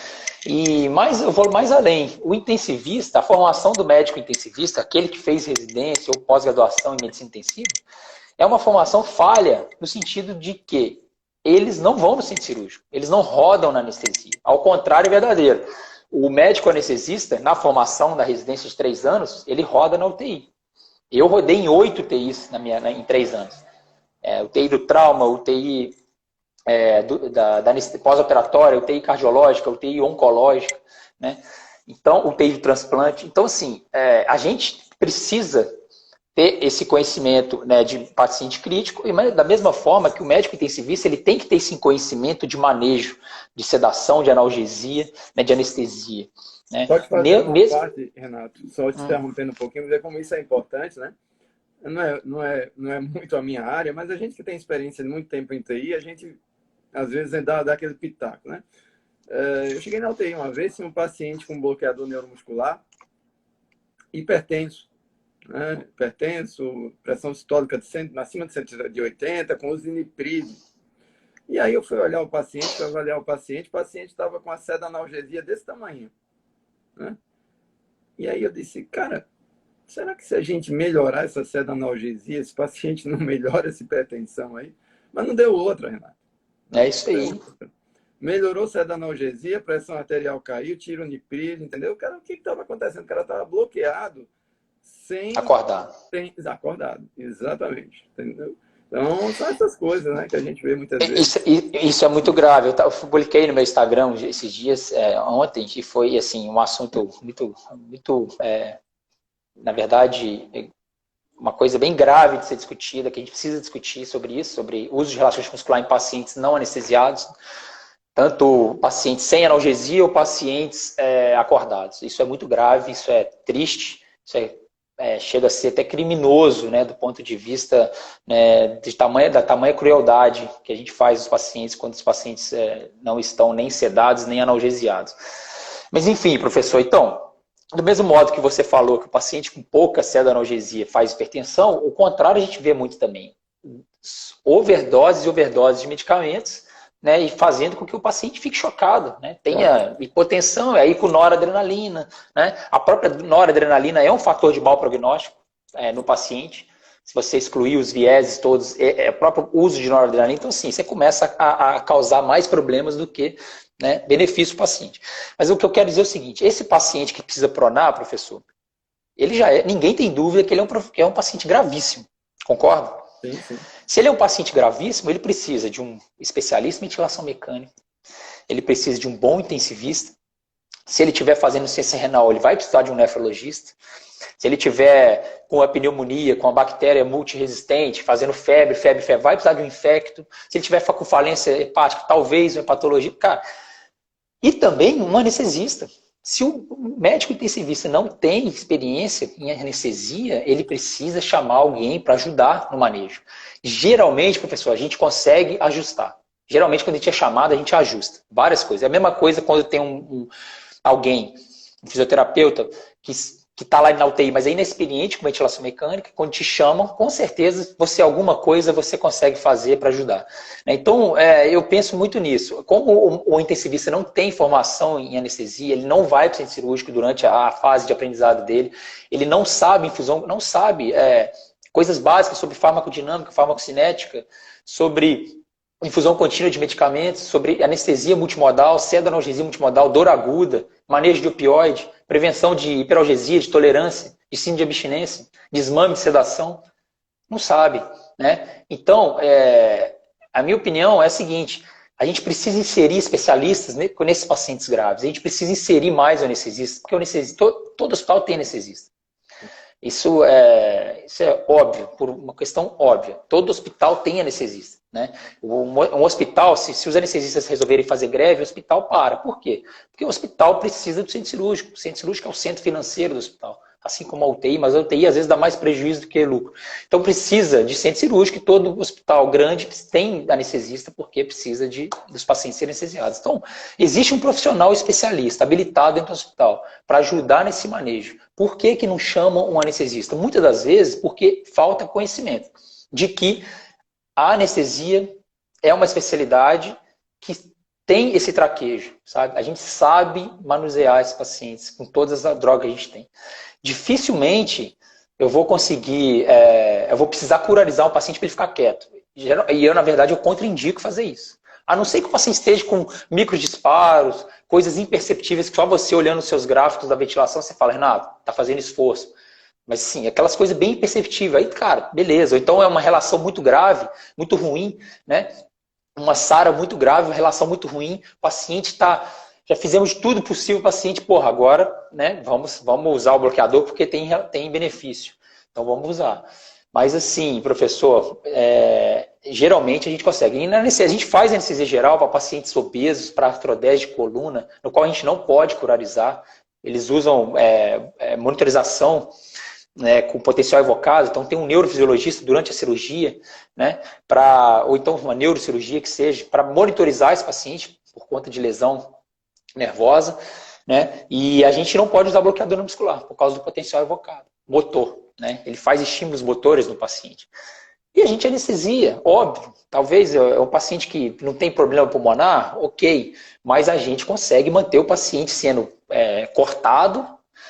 Eu vou mais além. O intensivista, a formação do médico intensivista, aquele que fez residência ou pós-graduação em medicina intensiva, é uma formação falha no sentido de que eles não vão no centro cirúrgico, eles não rodam na anestesia. Ao contrário, é verdadeiro. O médico anestesista, na formação da residência de 3 anos, ele roda na UTI. Eu rodei em 8 UTIs em 3 anos. UTI do trauma, UTI da pós-operatória, UTI cardiológica, UTI oncológica, né? Então, UTI do transplante. Então, assim, a gente precisa ter esse conhecimento, né, de paciente crítico, e da mesma forma que o médico intensivista ele tem que ter esse conhecimento de manejo, de sedação, de analgesia, né, de anestesia. Né? Pode fazer uma parte, Renato, só te interrompendo um pouquinho, ver como isso é importante, né? Não é muito a minha área, mas a gente que tem experiência de muito tempo em TI, a gente às vezes dá aquele pitaco, né? Eu cheguei na UTI uma vez, tinha um paciente com bloqueador neuromuscular, hipertenso, né? Hipertenso, pressão sistólica acima de 180, com uso de nipride. E aí eu fui olhar o paciente, fui avaliar o paciente estava com a analgesia desse tamanho, né? E aí eu disse, cara, será que se a gente melhorar essa analgesia, esse paciente não melhora essa hipertensão aí? Mas não deu outra, Renato. É isso aí. Melhorou a analgesia, a pressão arterial caiu, tira o nipride, entendeu? Cara, o que estava acontecendo? O cara estava bloqueado, sem... Acordado. Acordado, exatamente. Entendeu? Então, são essas coisas, né, que a gente vê muitas vezes. Isso é muito grave. Eu publiquei no meu Instagram esses dias, ontem, que foi assim, um assunto muito na verdade, uma coisa bem grave de ser discutida, que a gente precisa discutir sobre isso, sobre uso de relaxante muscular em pacientes não anestesiados, tanto pacientes sem analgesia ou pacientes acordados. Isso é muito grave, isso é triste, isso chega a ser até criminoso, né, do ponto de vista, né, da tamanha crueldade que a gente faz aos pacientes quando os pacientes não estão nem sedados, nem analgesiados. Mas enfim, professor, então, do mesmo modo que você falou que o paciente com pouca analgesia faz hipertensão, o contrário a gente vê muito também. Overdoses e overdoses de medicamentos, né, e fazendo com que o paciente fique chocado, né, tenha hipotensão, aí com noradrenalina, né, a própria noradrenalina é um fator de mau prognóstico no paciente, se você excluir os vieses todos, o próprio uso de noradrenalina, então sim, você começa a causar mais problemas do que, né, benefício para o paciente. Mas o que eu quero dizer é o seguinte, esse paciente que precisa pronar, professor, ele ninguém tem dúvida que ele é um paciente gravíssimo, concorda? Sim, sim. Se ele é um paciente gravíssimo, ele precisa de um especialista em ventilação mecânica, ele precisa de um bom intensivista. Se ele estiver fazendo ciência renal, ele vai precisar de um nefrologista. Se ele tiver com a pneumonia, com a bactéria multiresistente, fazendo febre, vai precisar de um infecto. Se ele tiver com falência hepática, talvez uma hepatologia. Cara, e também um anestesista. Se o médico intensivista não tem experiência em anestesia, ele precisa chamar alguém para ajudar no manejo. Geralmente, professor, a gente consegue ajustar. Geralmente, quando a gente é chamado, a gente ajusta. Várias coisas. É a mesma coisa quando tem alguém, um fisioterapeuta, que está lá na UTI, mas é inexperiente com ventilação mecânica, quando te chamam, com certeza, alguma coisa você consegue fazer para ajudar. Então, eu penso muito nisso. Como o intensivista não tem formação em anestesia, ele não vai para o centro cirúrgico durante a fase de aprendizado dele, ele não sabe infusão, não sabe coisas básicas sobre farmacodinâmica, farmacocinética, sobre infusão contínua de medicamentos, sobre anestesia multimodal, pseudoanalgesia multimodal, dor aguda, manejo de opioide, prevenção de hiperalgesia, de tolerância, de síndrome de abstinência, desmame de sedação. Não sabe, né? Então, a minha opinião é a seguinte, a gente precisa inserir especialistas nesses pacientes graves, a gente precisa inserir mais o anestesista, porque todo hospital tem anestesista. Isso é óbvio, por uma questão óbvia. Todo hospital tem anestesista. Né? Um hospital, se os anestesistas resolverem fazer greve, o hospital para. Por quê? Porque o hospital precisa do centro cirúrgico. O centro cirúrgico é o centro financeiro do hospital. assim como a UTI, mas a UTI às vezes dá mais prejuízo do que lucro. Então precisa de centro cirúrgico, e todo hospital grande tem anestesista, porque precisa dos pacientes serem anestesiados. Então, existe um profissional especialista, habilitado dentro do hospital, para ajudar nesse manejo. Por que que não chamam um anestesista? Muitas das vezes porque falta conhecimento de que a anestesia é uma especialidade que tem esse traquejo, sabe? A gente sabe manusear esses pacientes com todas as drogas que a gente tem. Dificilmente eu vou conseguir, eu vou precisar curarizar um paciente para ele ficar quieto. E eu, na verdade, eu contraindico fazer isso. A não ser que o paciente esteja com microdisparos, coisas imperceptíveis que só você olhando os seus gráficos da ventilação, você fala, Renato, tá fazendo esforço. Mas sim, aquelas coisas bem imperceptíveis. Aí, cara, beleza. Ou então é uma relação muito grave, muito ruim, né? Uma SARA muito grave, uma relação muito ruim. O paciente está... Já fizemos tudo possível, o paciente, porra, agora, né? Vamos usar o bloqueador porque tem benefício. Então vamos usar. Mas assim, professor, geralmente a gente consegue. E a gente faz anestesia geral para pacientes obesos, para artrodese de coluna, no qual a gente não pode curarizar. Eles usam monitorização, né, com potencial evocado, então tem um neurofisiologista durante a cirurgia, né, ou então uma neurocirurgia que seja, para monitorizar esse paciente por conta de lesão nervosa, né, e a gente não pode usar bloqueador muscular por causa do potencial evocado, motor, né, ele faz estímulos motores no paciente. E a gente anestesia, óbvio, talvez é um paciente que não tem problema pulmonar, ok, mas a gente consegue manter o paciente sendo cortado,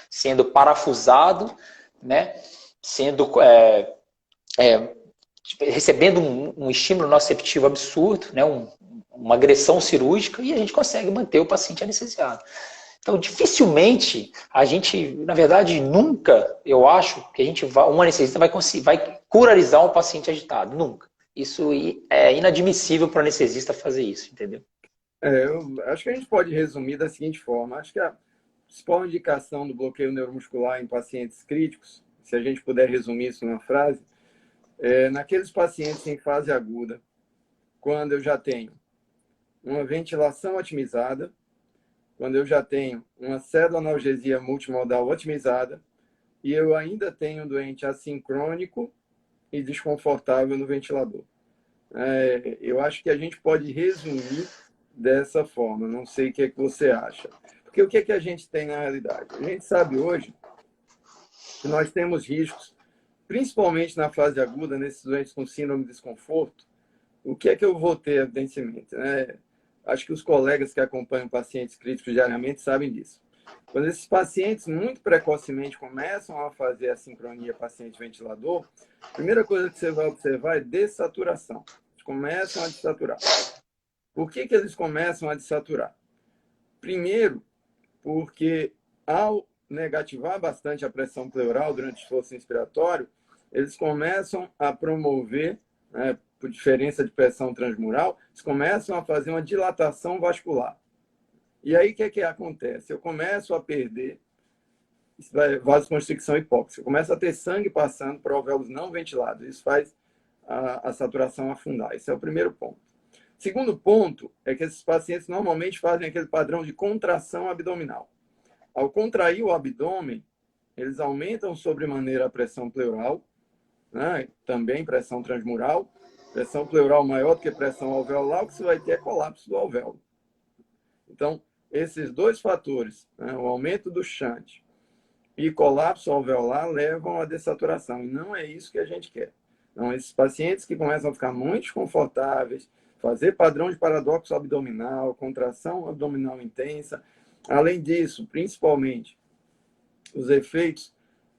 sendo parafusado, né, sendo recebendo um estímulo nociceptivo absurdo, né, uma agressão cirúrgica, e a gente consegue manter o paciente anestesiado. Então, dificilmente, a gente, na verdade, nunca, eu acho, que um anestesista vai curarizar um paciente agitado. Nunca. Isso é inadmissível para o anestesista fazer isso, entendeu? Eu acho que a gente pode resumir da seguinte forma. Acho que a principal indicação do bloqueio neuromuscular em pacientes críticos, se a gente puder resumir isso numa frase, naqueles pacientes em fase aguda, quando eu já tenho uma ventilação otimizada, quando eu já tenho uma cédula-analgesia multimodal otimizada e eu ainda tenho um doente assincrônico e desconfortável no ventilador. Eu acho que a gente pode resumir dessa forma. Não sei o que é que você acha. Porque o que é que a gente tem na realidade? A gente sabe hoje que nós temos riscos, principalmente na fase aguda, nesses doentes com síndrome de desconforto. O que é que eu vou ter, evidentemente? Acho que os colegas que acompanham pacientes críticos diariamente sabem disso. Quando esses pacientes muito precocemente começam a fazer a sincronia paciente-ventilador, a primeira coisa que você vai observar é dessaturação. Eles começam a dessaturar. Por que eles começam a dessaturar? Primeiro, porque ao negativar bastante a pressão pleural durante o esforço inspiratório, eles começam a promover, por diferença de pressão transmural, eles começam a fazer uma dilatação vascular. E aí, o que é que acontece? Eu começo a perder vasoconstricção hipóxica. Eu começo a ter sangue passando para alvéolos não ventilados. Isso faz a saturação afundar. Esse é o primeiro ponto. Segundo ponto é que esses pacientes normalmente fazem aquele padrão de contração abdominal. Ao contrair o abdômen, eles aumentam sobremaneira a pressão pleural, né? Também pressão transmural. Pressão pleural maior do que pressão alveolar, o que você vai ter é colapso do alvéolo. Então, esses dois fatores, né, o aumento do shunt e colapso alveolar, levam à dessaturação. E não é isso que a gente quer. Então, esses pacientes que começam a ficar muito desconfortáveis, fazer padrão de paradoxo abdominal, contração abdominal intensa. Além disso, principalmente, os efeitos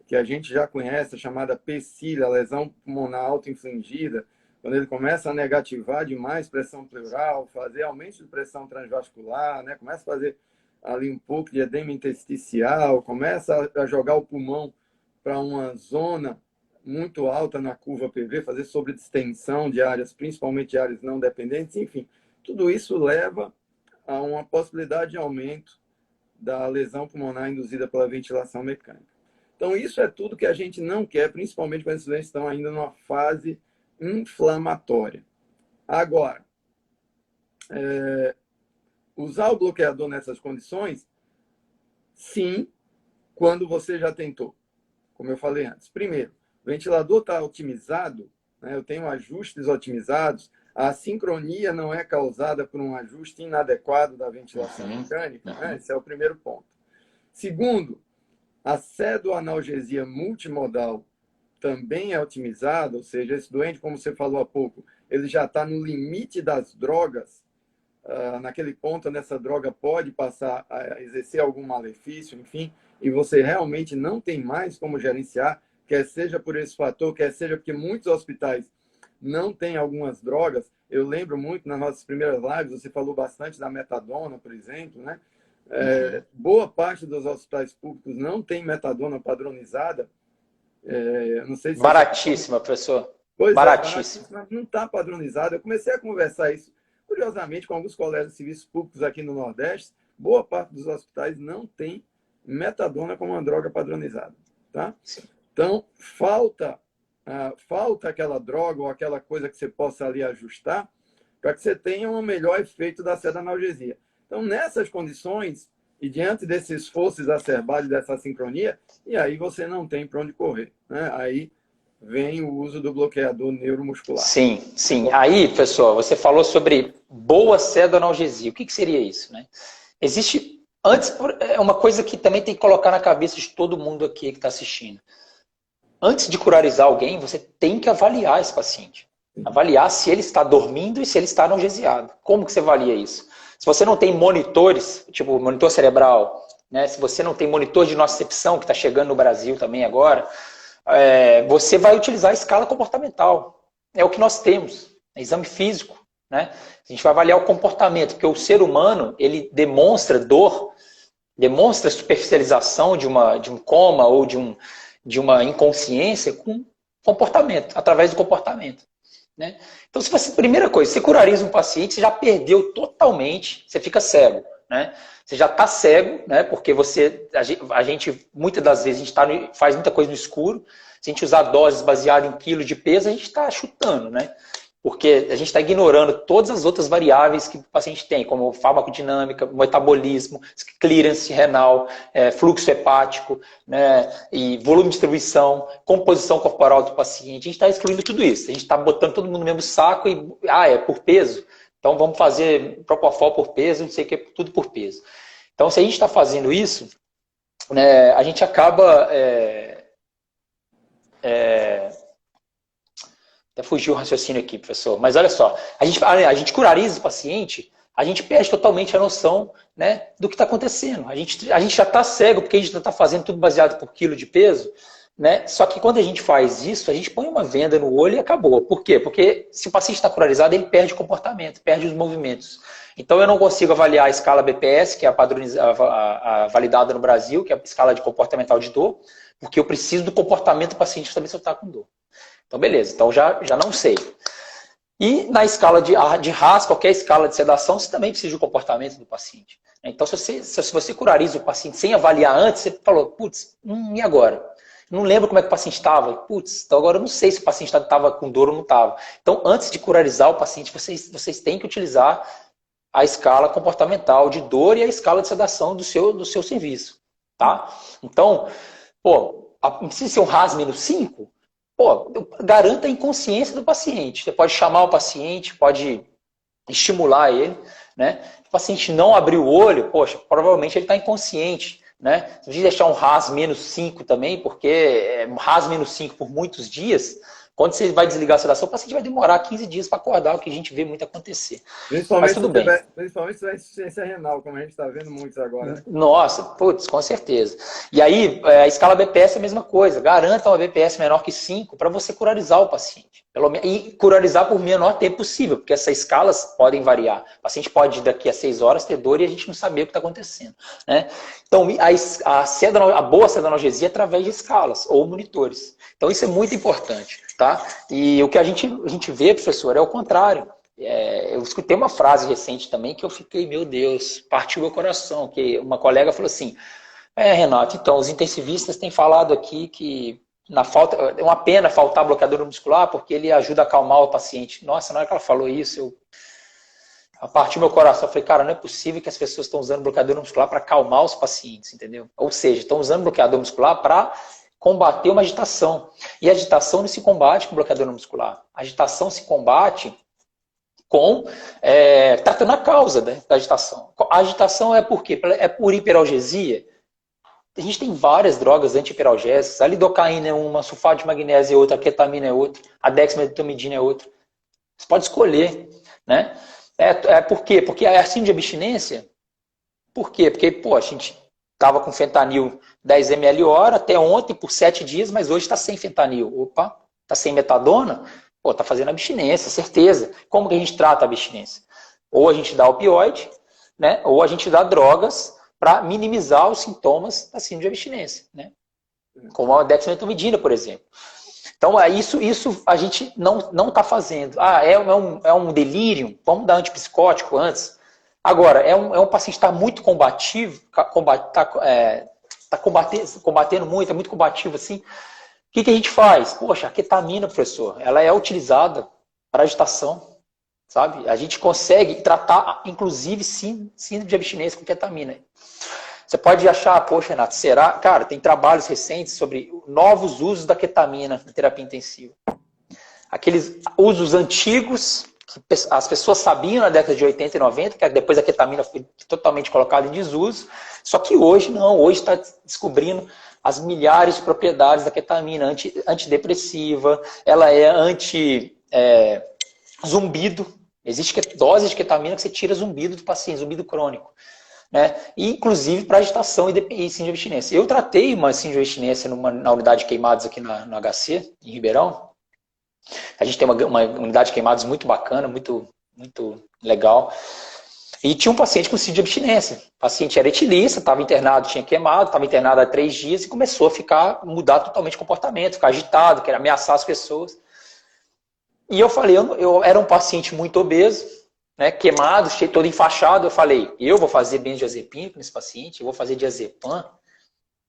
que a gente já conhece, a chamada PCIL, a lesão pulmonar autoinfligida, quando ele começa a negativar demais pressão pleural, fazer aumento de pressão transvascular, né? Começa a fazer ali um pouco de edema intersticial, começa a jogar o pulmão para uma zona muito alta na curva PV, fazer sobredistensão de áreas, principalmente de áreas não dependentes, enfim. Tudo isso leva a uma possibilidade de aumento da lesão pulmonar induzida pela ventilação mecânica. Então, isso é tudo que a gente não quer, principalmente quando esses doentes estão ainda numa fase inflamatória. Agora, usar o bloqueador nessas condições, sim, quando você já tentou. como eu falei antes. Primeiro, o ventilador está otimizado, né? Eu tenho ajustes otimizados, a sincronia não é causada por um ajuste inadequado da ventilação mecânica, né? Esse é o primeiro ponto. Segundo, a pseudoanalgesia multimodal também é otimizada, ou seja, esse doente, como você falou há pouco, ele já está no limite das drogas, naquele ponto onde essa droga pode passar a exercer algum malefício, enfim, e você realmente não tem mais como gerenciar, quer seja por esse fator, quer seja porque muitos hospitais não têm algumas drogas. Eu lembro muito, nas nossas primeiras lives, você falou bastante da metadona, por exemplo, né? Boa parte dos hospitais públicos não tem metadona padronizada. Não sei se baratíssima, professor. Pois baratíssima. Mas não está padronizada. Eu comecei a conversar isso, curiosamente, com alguns colegas de serviços públicos aqui no Nordeste. Boa parte dos hospitais não tem metadona como uma droga padronizada. Tá? Então, falta aquela droga ou aquela coisa que você possa ali ajustar para que você tenha um melhor efeito da sedanalgesia. Então, nessas condições, e diante desse esforço exacerbado dessa sincronia, e aí você não tem para onde correr. Né? Aí vem o uso do bloqueador neuromuscular. Sim, sim. Aí, pessoal, você falou sobre boa pseudoanalgesia. O que seria isso? Né? Existe, antes, é uma coisa que também tem que colocar na cabeça de todo mundo aqui que está assistindo. Antes de curarizar alguém, você tem que avaliar esse paciente. Avaliar se ele está dormindo e se ele está analgesiado. Como que você avalia isso? Se você não tem monitores, tipo monitor cerebral, né? Se você não tem monitor de nocicepção, que está chegando no Brasil também agora, você vai utilizar a escala comportamental. É o que nós temos, é exame físico. Né? A gente vai avaliar o comportamento, porque o ser humano ele demonstra dor, demonstra superficialização de um coma ou de uma inconsciência com comportamento, através do comportamento. Né? Então, se você, primeira coisa, você curariza um paciente, você já perdeu totalmente, você fica cego. Né? Você já está cego, né? Porque a gente, muitas das vezes, faz muita coisa no escuro. Se a gente usar doses baseadas em quilo de peso, a gente está chutando, né? Porque a gente está ignorando todas as outras variáveis que o paciente tem, como farmacodinâmica, metabolismo, clearance renal, fluxo hepático, né, e volume de distribuição, composição corporal do paciente. A gente está excluindo tudo isso. A gente está botando todo mundo no mesmo saco e, é por peso? Então vamos fazer Propofol por peso, não sei o que, tudo por peso. Então se a gente está fazendo isso, né, a gente acaba... Até fugiu o raciocínio aqui, professor. Mas olha só, a gente curariza o paciente, a gente perde totalmente a noção, né, do que está acontecendo. A gente já está cego porque a gente está fazendo tudo baseado por quilo de peso. Né? Só que quando a gente faz isso, a gente põe uma venda no olho e acabou. Por quê? Porque se o paciente está curarizado, ele perde o comportamento, perde os movimentos. Então eu não consigo avaliar a escala BPS, que é a validada no Brasil, que é a escala de comportamental de dor, porque eu preciso do comportamento do paciente também se eu está com dor. Então beleza, então já não sei. E na escala de RAS, qualquer escala de sedação, você também precisa do comportamento do paciente. Então se você curariza o paciente sem avaliar antes, você falou, putz, e agora? Não lembro como é que o paciente estava. Putz, então agora eu não sei se o paciente estava com dor ou não estava. Então, antes de curarizar o paciente, vocês têm que utilizar a escala comportamental de dor e a escala de sedação do seu serviço. Tá? Então, não precisa ser um RAS-5? Garanta a inconsciência do paciente. Você pode chamar o paciente, pode estimular ele. Né? Se o paciente não abrir o olho, provavelmente ele está inconsciente. Né? Se a gente deixar um RAS-5 também, porque RAS-5 por muitos dias, quando você vai desligar a sedação, o paciente vai demorar 15 dias para acordar, o que a gente vê muito acontecer. Mas tudo bem. Principalmente se tiver insuficiência renal, como a gente está vendo muitos agora. Né? Nossa, com certeza. E aí, a escala BPS é a mesma coisa. Garanta uma BPS menor que 5 para você curarizar o paciente. E curarizar por menor tempo possível, porque essas escalas podem variar. O paciente pode, daqui a 6 horas, ter dor e a gente não saber o que está acontecendo. Né? Então, a boa sedanalgesia é através de escalas ou monitores. Então, isso é muito importante. Tá? E o que a gente vê, professor, é o contrário. Eu escutei uma frase recente também que eu fiquei, meu Deus, partiu meu coração. Que uma colega falou assim, Renato, então, os intensivistas têm falado aqui que é uma pena faltar bloqueador muscular porque ele ajuda a acalmar o paciente. Nossa, na hora que ela falou isso, partiu meu coração. Eu falei, cara, não é possível que as pessoas estão usando bloqueador muscular para acalmar os pacientes, entendeu? Ou seja, estão usando bloqueador muscular para combater uma agitação. E a agitação não se combate com bloqueador muscular. A agitação se combate tratando a causa, né, da agitação. A agitação é por quê? É por hiperalgesia. A gente tem várias drogas anti-hiperalgésicas. A lidocaína é uma, sulfato de magnésio é outra, a ketamina é outra, a dexmedetomidina é outra. Você pode escolher, né? Por quê? Porque é assim de abstinência. Por quê? Porque, pô, a gente estava com fentanil 10 ml hora até ontem por 7 dias, mas hoje está sem fentanil. Opa, está sem metadona? Pô, está fazendo abstinência, certeza. Como que a gente trata a abstinência? Ou a gente dá opioide, né? Ou a gente dá drogas para minimizar os sintomas da síndrome de abstinência, né? Como a dexmedetomidina, por exemplo. Então, isso a gente não está fazendo. É um delírio? Vamos dar antipsicótico antes? Agora, é um paciente que está muito combativo, está combatendo muito, é muito combativo assim. O que a gente faz? Poxa, a ketamina, professor, ela é utilizada para agitação, sabe? A gente consegue tratar, inclusive, síndrome de abstinência com ketamina. Você pode achar, poxa, Renato, será? Cara, tem trabalhos recentes sobre novos usos da ketamina na terapia intensiva. Aqueles usos antigos que as pessoas sabiam na década de 80 e 90, que depois a ketamina foi totalmente colocada em desuso, só que hoje não, hoje está descobrindo as milhares de propriedades da ketamina, antidepressiva, ela é anti-zumbido, existe dose de ketamina que você tira zumbido do paciente, zumbido crônico. Né? E, inclusive para agitação e síndrome de abstinência. Eu tratei uma síndrome de abstinência na unidade de queimados aqui no HC, em Ribeirão. A gente tem uma unidade de queimados muito bacana, muito, muito legal. E tinha um paciente com síndrome de abstinência. O paciente era etilista, estava internado, tinha queimado, estava internado há 3 dias e começou a mudar totalmente o comportamento, ficar agitado, querer ameaçar as pessoas. E eu falei, eu era um paciente muito obeso, né, queimado, todo enfaixado. Eu falei, eu vou fazer benzodiazepínico nesse paciente, eu vou fazer diazepam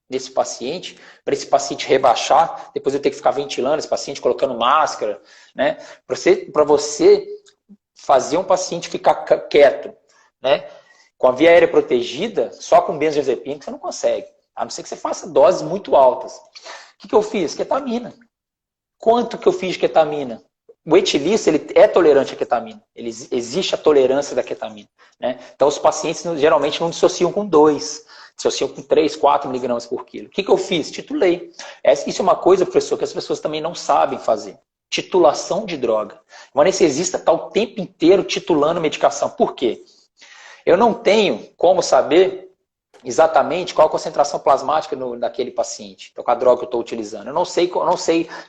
nesse paciente, para esse paciente rebaixar, depois eu ter que ficar ventilando esse paciente, colocando máscara, né, para você fazer um paciente ficar quieto, né, com a via aérea protegida, só com benzodiazepínico você não consegue, a não ser que você faça doses muito altas. O que eu fiz? Ketamina. Quanto que eu fiz de ketamina? O etilista, ele é tolerante à ketamina. Existe a tolerância da ketamina. Né? Então, os pacientes geralmente não dissociam com 2, dissociam com 3, 4 miligramas por quilo. O que eu fiz? Titulei. Isso é uma coisa, professor, que as pessoas também não sabem fazer. Titulação de droga. O anestesista está o tempo inteiro titulando medicação. Por quê? Eu não tenho como saber exatamente qual a concentração plasmática daquele paciente, então, com a droga que eu estou utilizando. Eu não sei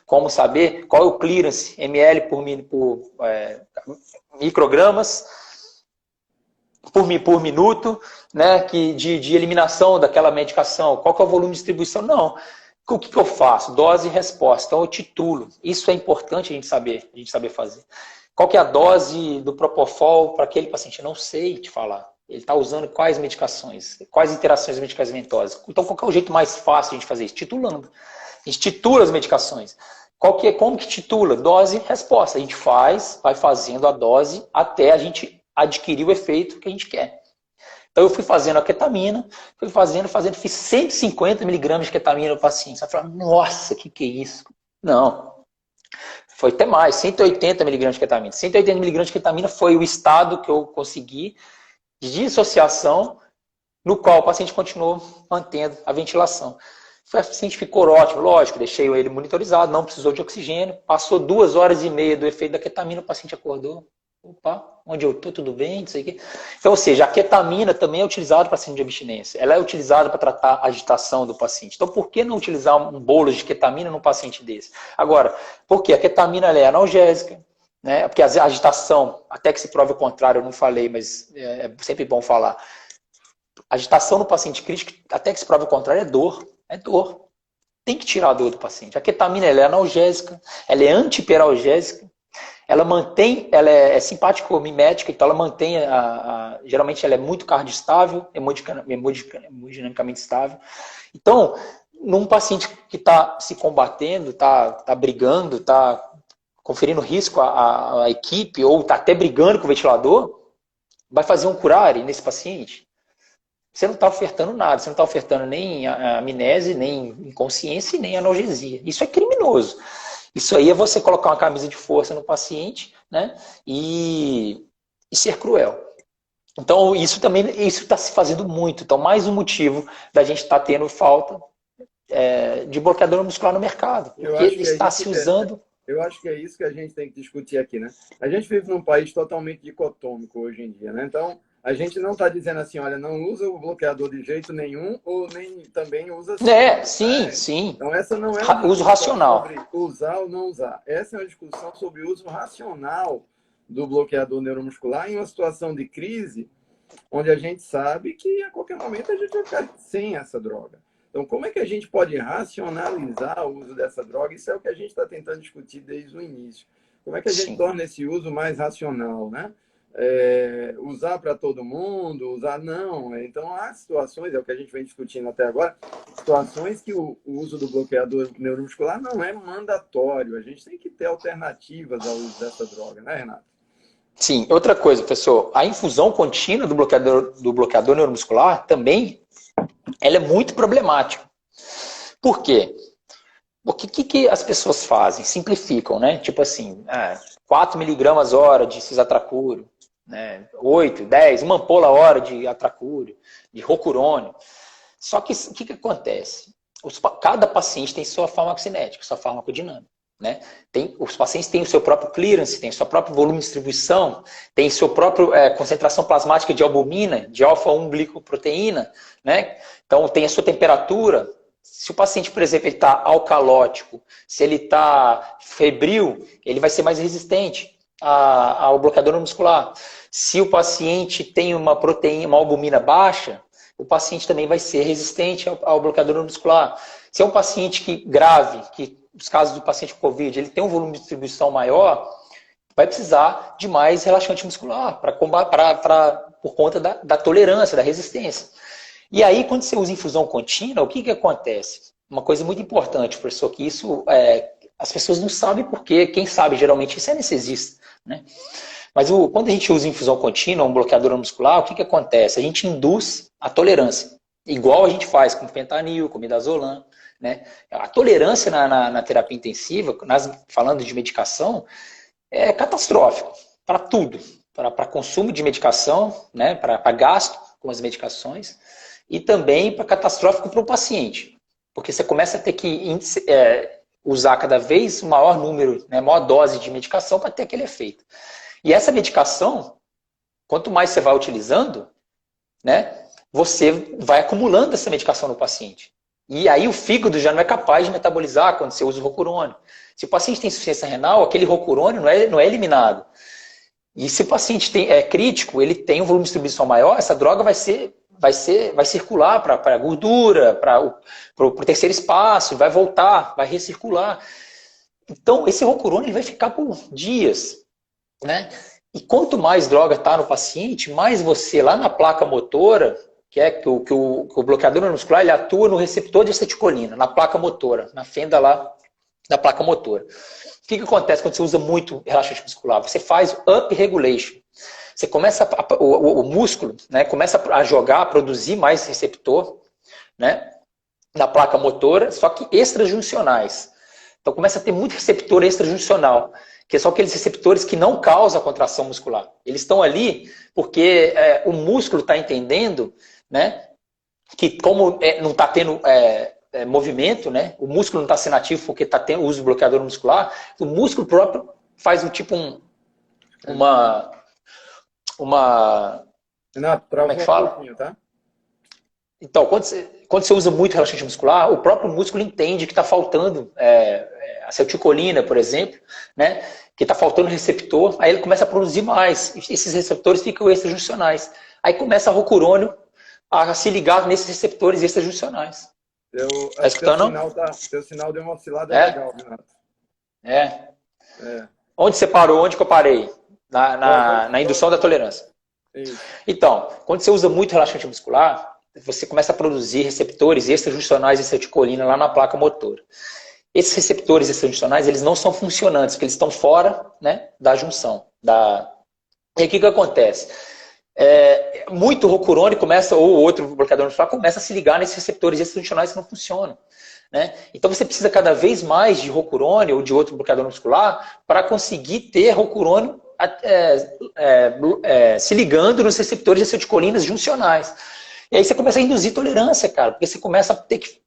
como saber qual é o clearance, ml por microgramas por minuto, né, de eliminação daquela medicação, qual que é o volume de distribuição. Não. O que eu faço? Dose e resposta. Então, eu titulo. Isso é importante a gente saber fazer. Qual que é a dose do Propofol para aquele paciente? Eu não sei te falar. Ele está usando quais medicações, quais interações medicamentosas. Então, qual que é o jeito mais fácil de a gente fazer isso? Titulando. A gente titula as medicações. Como que titula? Dose e resposta. A gente vai fazendo a dose até a gente adquirir o efeito que a gente quer. Então, eu fui fazendo a ketamina, fiz 150 miligramas de ketamina no paciente. Você vai falar, nossa, que é isso? Não. Foi até mais, 180 miligramas de ketamina. 180 miligramas de ketamina foi o estado que eu consegui de dissociação, no qual o paciente continuou mantendo a ventilação. O paciente ficou ótimo, lógico, deixei ele monitorizado, não precisou de oxigênio, passou 2 horas e meia do efeito da ketamina, o paciente acordou. Opa, onde eu estou, tudo bem, não sei o quê. Então, ou seja, a ketamina também é utilizada para síndrome de abstinência. Ela é utilizada para tratar a agitação do paciente. Então, por que não utilizar um bolo de ketamina num paciente desse? Agora, por quê? A ketamina ela é analgésica, né? Porque a agitação, até que se prove o contrário, eu não falei, mas é sempre bom falar. A agitação no paciente crítico, até que se prove o contrário, é dor. É dor. Tem que tirar a dor do paciente. A ketamina ela é analgésica, ela é antiperalgésica, ela é simpático-mimética, então ela mantém, geralmente ela é muito cardioestável, hemodinamicamente estável. Então, num paciente que está se combatendo, está brigando, está conferindo risco à equipe, ou está até brigando com o ventilador, vai fazer um curare nesse paciente? você não está ofertando nada, você não está ofertando nem a amnese, nem inconsciência e nem analgesia. Isso é criminoso. Isso aí é você colocar uma camisa de força no paciente, né, e ser cruel. Então, isso também está se fazendo muito. Então, mais um motivo da gente estar tendo falta de bloqueador muscular no mercado, porque está se usando. Eu acho que é isso que a gente tem que discutir aqui, né? A gente vive num país totalmente dicotômico hoje em dia, né? Então, a gente não está dizendo assim, olha, não usa o bloqueador de jeito nenhum, ou nem também usa... Sim, sim. Então, essa não é uma uso racional sobre usar ou não usar. Essa é uma discussão sobre o uso racional do bloqueador neuromuscular em uma situação de crise, onde a gente sabe que a qualquer momento a gente vai ficar sem essa droga. Então, como é que a gente pode racionalizar o uso dessa droga? Isso é o que a gente está tentando discutir desde o início. Como é que a gente torna esse uso mais racional, né? Usar para todo mundo, usar não. Então, há situações, é o que a gente vem discutindo até agora, situações que o uso do bloqueador neuromuscular não é mandatório. A gente tem que ter alternativas ao uso dessa droga, né, Renato? Sim. Outra coisa, professor, a infusão contínua do bloqueador neuromuscular também ela é muito problemática. Por quê? Porque o que as pessoas fazem? Simplificam, né? Tipo assim, 4 miligramas hora de cisatracúrio, né? 8, 10, uma ampola hora de atracúrio, de rocurônio. Só que o que acontece? Cada paciente tem sua farmacocinética, sua farmacodinâmica. Né? Os pacientes têm o seu próprio clearance, tem o seu próprio volume de distribuição, tem sua própria concentração plasmática de albumina, de alfa-1-glicoproteína, né? Então tem a sua temperatura. Se o paciente, por exemplo, está alcalótico, se ele está febril, ele vai ser mais resistente ao bloqueador muscular. Se o paciente tem uma proteína, uma albumina baixa, o paciente também vai ser resistente ao bloqueador muscular. Se é um paciente grave, nos casos do paciente com Covid, ele tem um volume de distribuição maior, vai precisar de mais relaxante muscular por conta da tolerância, da resistência. E aí, quando você usa infusão contínua, o que acontece? Uma coisa muito importante, professor, que isso as pessoas não sabem porque, quem sabe, geralmente, isso é anestesista, né? Mas quando a gente usa infusão contínua, um bloqueador muscular, o que acontece? A gente induz a tolerância, igual a gente faz com fentanil, com midazolam. Né? A tolerância na terapia intensiva, falando de medicação, é catastrófico para tudo. Para consumo de medicação, né? Para gasto com as medicações e também para catastrófico para o paciente. Porque você começa a ter que usar cada vez maior número, né? Maior dose de medicação para ter aquele efeito. E essa medicação, quanto mais você vai utilizando, né? Você vai acumulando essa medicação no paciente. E aí o fígado já não é capaz de metabolizar quando você usa o rocurônio. Se o paciente tem insuficiência renal, aquele rocurônio não é eliminado. E se o paciente é crítico, ele tem um volume de distribuição maior, essa droga vai circular para a gordura, para o terceiro espaço, vai voltar, vai recircular. Então, esse rocurônio ele vai ficar por dias. Né? E quanto mais droga está no paciente, mais você, lá na placa motora, que é que o bloqueador neuromuscular ele atua no receptor de acetilcolina, na placa motora, na fenda lá da placa motora. O que acontece quando você usa muito relaxante muscular? Você faz up regulation. Você começa o músculo, né, começa a jogar, a produzir mais receptor, né, na placa motora, só que extrajuncionais. Então começa a ter muito receptor extrajuncional, que são aqueles receptores que não causam contração muscular. Eles estão ali porque o músculo está entendendo, né, que como não está tendo movimento, né, o músculo não está sendo ativo porque está tendo uso do bloqueador muscular, o músculo próprio faz uma Renato, como é que fala? Um pouquinho, tá? Então, quando você usa muito relaxante muscular, o próprio músculo entende que está faltando acetilcolina, por exemplo, né, que está faltando receptor, aí ele começa a produzir mais. Esses receptores ficam extrajuncionais. Aí começa a rocurônio a se ligar nesses receptores extrajuncionais. Tá escutando? Seu sinal deu uma oscilada legal, Renato. Onde você parou? Onde que eu parei? Na indução da tolerância. Isso. Então, quando você usa muito relaxante muscular, você começa a produzir receptores extrajuncionais de acetilcolina lá na placa motora. Esses receptores extrajuncionais, eles não são funcionantes, porque eles estão fora, né, da junção. E aí o que acontece? muito rocurone começa, ou outro bloqueador muscular, começa a se ligar nesses receptores institucionais que não funcionam. Né? Então você precisa cada vez mais de rocurone ou de outro bloqueador muscular para conseguir ter rocurone se ligando nos receptores de acetilcolinas juncionais. E aí você começa a induzir tolerância, cara, porque você começa a ter que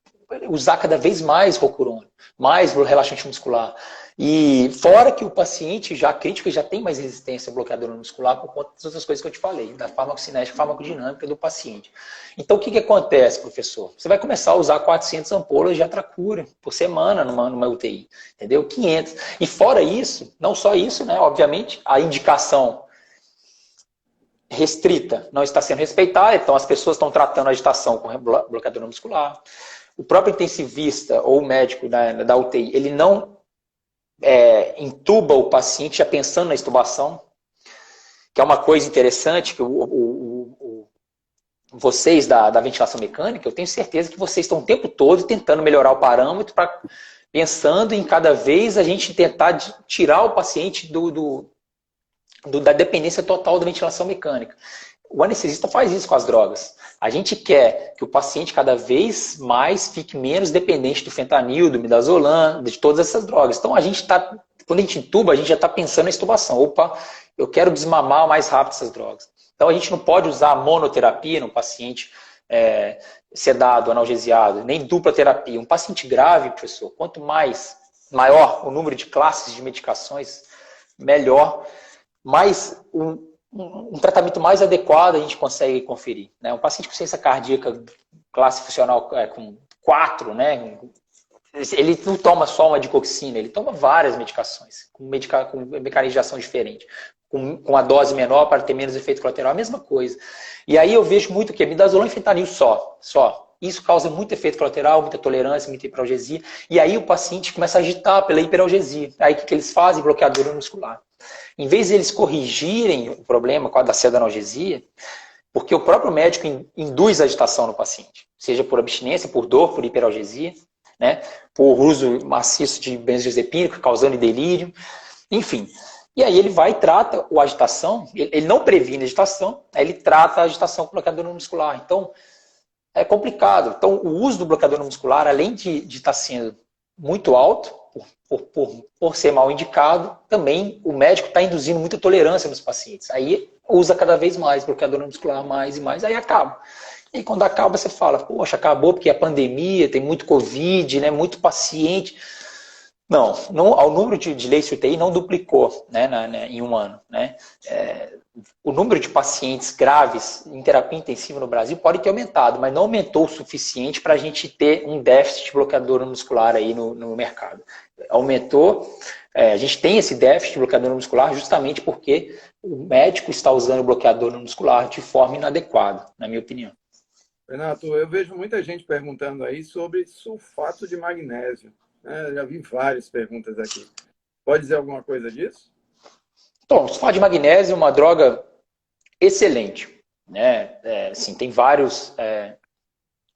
usar cada vez mais rocurone, mais relaxante muscular. E fora que o paciente já crítico já tem mais resistência ao bloqueador muscular por conta das outras coisas que eu te falei, da farmacocinética, farmacodinâmica do paciente. Então o que acontece, professor? Você vai começar a usar 400 ampolas de Atracura por semana numa UTI, entendeu? 500. E fora isso, não só isso, né? Obviamente, a indicação restrita não está sendo respeitada, então as pessoas estão tratando a agitação com bloqueador muscular. O próprio intensivista ou o médico da UTI, ele não intuba o paciente já pensando na extubação, que é uma coisa interessante, que vocês da ventilação mecânica, eu tenho certeza que vocês estão o tempo todo tentando melhorar o parâmetro, pensando em cada vez a gente tentar tirar o paciente da dependência total da ventilação mecânica. O anestesista faz isso com as drogas. A gente quer que o paciente cada vez mais fique menos dependente do fentanil, do midazolam, de todas essas drogas. Então, quando a gente intuba, a gente já está pensando na extubação. Opa, eu quero desmamar mais rápido essas drogas. Então, a gente não pode usar monoterapia no paciente sedado, analgesiado, nem dupla terapia. Um paciente grave, professor, quanto maior o número de classes de medicações, melhor, mais um tratamento mais adequado a gente consegue conferir. Né? Um paciente com ciência cardíaca, classe funcional com 4, né? Ele não toma só uma digoxina, ele toma várias medicações, com mecanismo de ação diferente, com a dose menor para ter menos efeito colateral, a mesma coisa. E aí eu vejo muito que midazolam e fentanil só. Isso causa muito efeito colateral, muita tolerância, muita hiperalgesia, e aí o paciente começa a agitar pela hiperalgesia. Aí o que eles fazem? Bloqueador muscular. Em vez de eles corrigirem o problema com a da pseudoanalgesia, porque o próprio médico induz a agitação no paciente, seja por abstinência, por dor, por hiperalgesia, né, por uso maciço de benzodiazepínico, causando delírio, enfim. E aí ele vai e trata a agitação, ele não previne a agitação, ele trata a agitação com bloqueador muscular. Então, é complicado. Então, o uso do bloqueador muscular, além de estar sendo muito alto, por ser mal indicado, também o médico está induzindo muita tolerância nos pacientes. Aí usa cada vez mais bloqueador muscular, mais e mais, aí acaba. E quando acaba, você fala, poxa, acabou porque é pandemia, tem muito Covid, né, muito paciente. Não, o número de leitos UTI não duplicou, né, em um ano. Né? O número de pacientes graves em terapia intensiva no Brasil pode ter aumentado, mas não aumentou o suficiente para a gente ter um déficit de bloqueador muscular aí no mercado. Aumentou, a gente tem esse déficit de bloqueador muscular justamente porque o médico está usando o bloqueador muscular de forma inadequada, na minha opinião. Renato, eu vejo muita gente perguntando aí sobre sulfato de magnésio. Já vi várias perguntas aqui. Pode dizer alguma coisa disso? Bom, sulfato de magnésio é uma droga excelente. Né? Assim, tem vários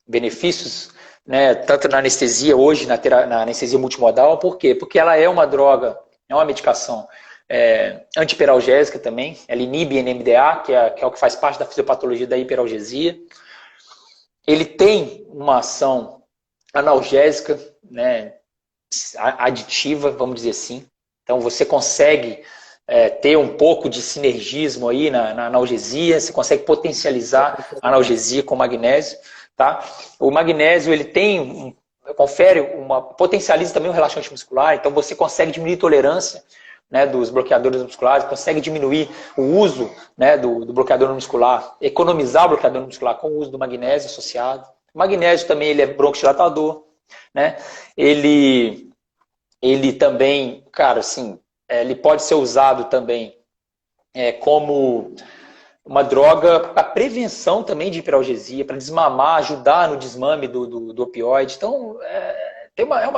benefícios, né? Tanto na anestesia hoje, na anestesia multimodal. Por quê? Porque ela é uma droga, é uma medicação antihiperalgésica também. Ela inibe NMDA, que é o que faz parte da fisiopatologia da hiperalgesia. Ele tem uma ação analgésica, né? Aditiva, vamos dizer assim. Então você consegue ter um pouco de sinergismo aí na analgesia, você consegue potencializar a analgesia com magnésio. Tá? O magnésio ele potencializa também o relaxante muscular, então você consegue diminuir a tolerância, né, dos bloqueadores musculares, consegue diminuir o uso, né, do bloqueador muscular, economizar o bloqueador muscular com o uso do magnésio associado. O magnésio também ele é broncodilatador, né? Ele também, cara, assim, ele pode ser usado também como uma droga para prevenção também de hiperalgesia, para desmamar, ajudar no desmame do opioide. Então,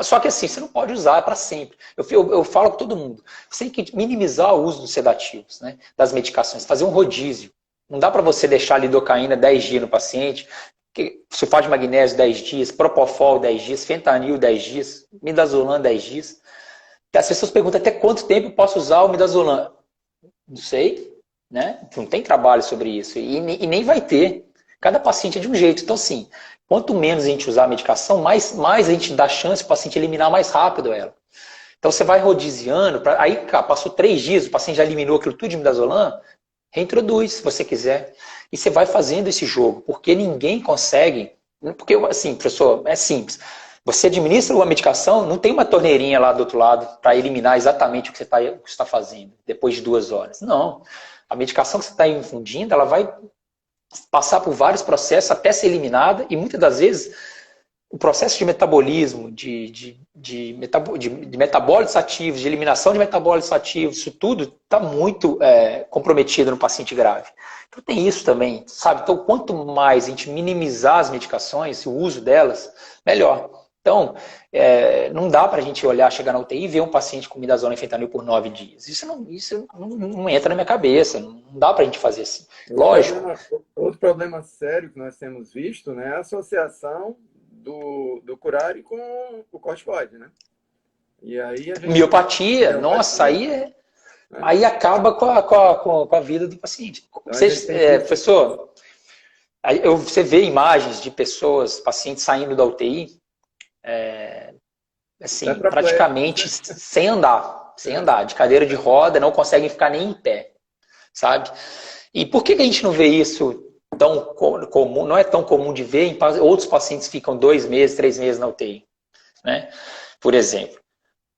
só que assim, você não pode usar para sempre. Eu falo com todo mundo, você tem que minimizar o uso dos sedativos, né, das medicações, fazer um rodízio. Não dá para você deixar lidocaína 10 dias no paciente, sulfato de magnésio 10 dias, propofol 10 dias, fentanil 10 dias, midazolam 10 dias. As pessoas perguntam até quanto tempo eu posso usar o midazolam. Não sei. né? Não tem trabalho sobre isso e nem vai ter. Cada paciente é de um jeito. Então, assim, quanto menos a gente usar a medicação, mais a gente dá chance para o paciente eliminar mais rápido ela. Então, você vai rodiziando, aí passou 3 dias, o paciente já eliminou aquilo tudo de midazolam, reintroduz, se você quiser. E você vai fazendo esse jogo, porque ninguém consegue. Porque, assim, professor, é simples. Você administra uma medicação, não tem uma torneirinha lá do outro lado para eliminar exatamente o que você está fazendo depois de 2 horas. Não. A medicação que você está infundindo, ela vai passar por vários processos até ser eliminada e muitas das vezes o processo de metabolismo, de metabólitos ativos, de eliminação de metabólitos ativos, isso tudo está muito comprometido no paciente grave. Então tem isso também, sabe? Então quanto mais a gente minimizar as medicações, o uso delas, melhor. Então, não dá para a gente olhar, chegar na UTI e ver um paciente com midazolam e fentanil por 9 dias. Isso não entra na minha cabeça, não dá para a gente fazer assim. Lógico. Outro problema sério que nós temos visto, né, é a associação do curare com o corticoide, né? E aí a gente... Miopatia, nossa, aí acaba com a vida do paciente. Então, professor, você vê imagens de pessoas, pacientes saindo da UTI, assim, praticamente sem andar, de cadeira de roda, não conseguem ficar nem em pé, sabe? E por que a gente não vê isso tão comum, não é tão comum de ver, outros pacientes ficam 2 meses, 3 meses na UTI, né? Por exemplo,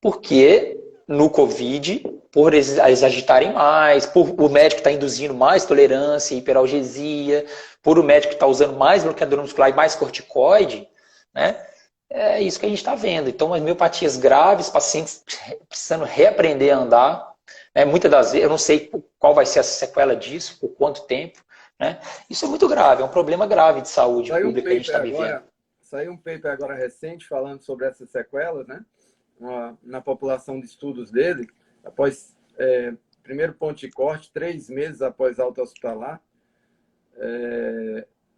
porque no COVID, por eles agitarem mais, por o médico estar induzindo mais tolerância, hiperalgesia, por o médico estar usando mais bloqueador muscular e mais corticoide, né? É isso que a gente está vendo. Então, as miopatias graves, pacientes precisando reaprender a andar, né? Muitas das vezes, eu não sei qual vai ser a sequela disso, por quanto tempo, né? Isso é muito grave, é um problema grave de saúde pública que a gente está vivendo. Saiu um paper agora recente falando sobre essas sequelas, né? Na população de estudos dele, após primeiro ponto de corte, 3 meses após alta hospitalar,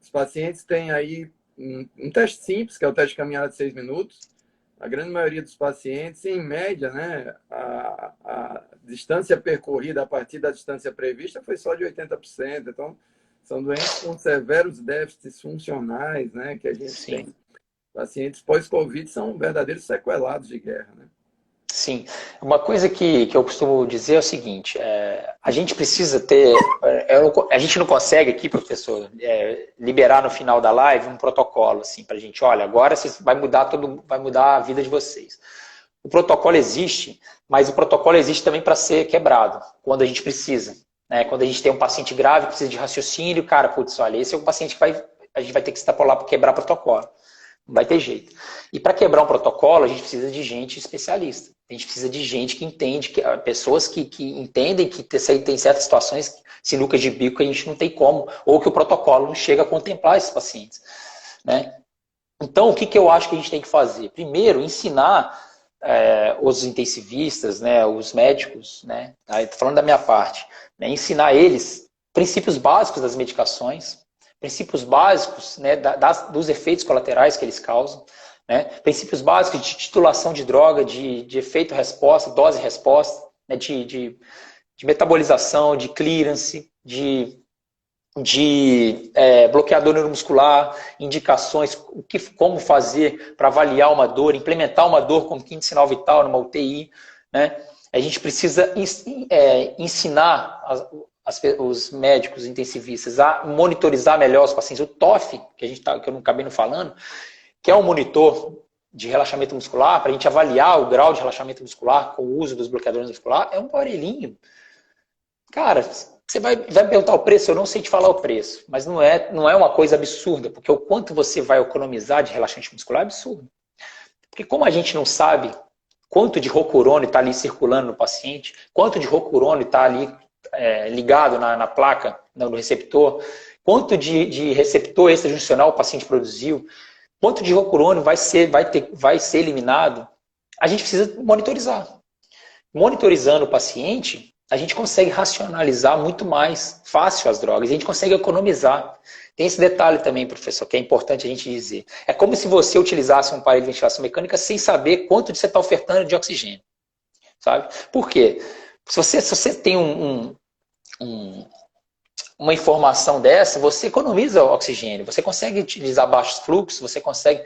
os pacientes têm aí um teste simples, que é o teste de caminhada de 6 minutos. A grande maioria dos pacientes, em média, né, a distância percorrida a partir da distância prevista foi só de 80%. Então, são doenças com severos déficits funcionais, né, que a gente tem. Pacientes pós-Covid são verdadeiros sequelados de guerra, né? Sim. Uma coisa que eu costumo dizer é o seguinte, a gente precisa ter... a gente não consegue aqui, professor, liberar no final da live um protocolo, assim, pra gente, olha, agora vai mudar a vida de vocês. O protocolo existe, mas o protocolo existe também para ser quebrado, quando a gente precisa. Né? Quando a gente tem um paciente grave, precisa de raciocínio, cara, putz, olha, esse é um paciente que a gente vai ter que extrapolar para quebrar protocolo. Não vai ter jeito. E para quebrar um protocolo, a gente precisa de gente especialista. A gente precisa de gente que entende, pessoas que entendem que tem certas situações, sinucas de bico, que a gente não tem como, ou que o protocolo não chega a contemplar esses pacientes. Né? Então, o que eu acho que a gente tem que fazer? Primeiro, ensinar os intensivistas, né, os médicos, né, estou falando da minha parte, né, ensinar eles princípios básicos das medicações, princípios básicos, né, dos efeitos colaterais que eles causam, né, princípios básicos de titulação de droga, de efeito-resposta, dose-resposta, né, de metabolização, de clearance, de bloqueador neuromuscular, indicações, como fazer para avaliar uma dor, implementar uma dor como quinto sinal vital numa UTI. Né? A gente precisa ensinar os médicos intensivistas a monitorizar melhor os pacientes. O TOF, que eu não acabei não falando, que é um monitor de relaxamento muscular, para a gente avaliar o grau de relaxamento muscular com o uso dos bloqueadores musculares, é um aparelhinho. Cara, você vai perguntar o preço, eu não sei te falar o preço, mas não é uma coisa absurda, porque o quanto você vai economizar de relaxante muscular é absurdo. Porque como a gente não sabe quanto de rocurônio está ali circulando no paciente, quanto de rocurônio está ali ligado na placa, no receptor, quanto de receptor extrajuncional o paciente produziu, quanto de rocurônio vai ser eliminado, a gente precisa monitorizar. Monitorizando o paciente, a gente consegue racionalizar muito mais fácil as drogas, a gente consegue economizar. Tem esse detalhe também, professor, que é importante a gente dizer. É como se você utilizasse um aparelho de ventilação mecânica sem saber quanto você está ofertando de oxigênio. Sabe? Por quê? Se você tem um um, uma informação dessa, você economiza oxigênio, você consegue utilizar baixos fluxos, você consegue...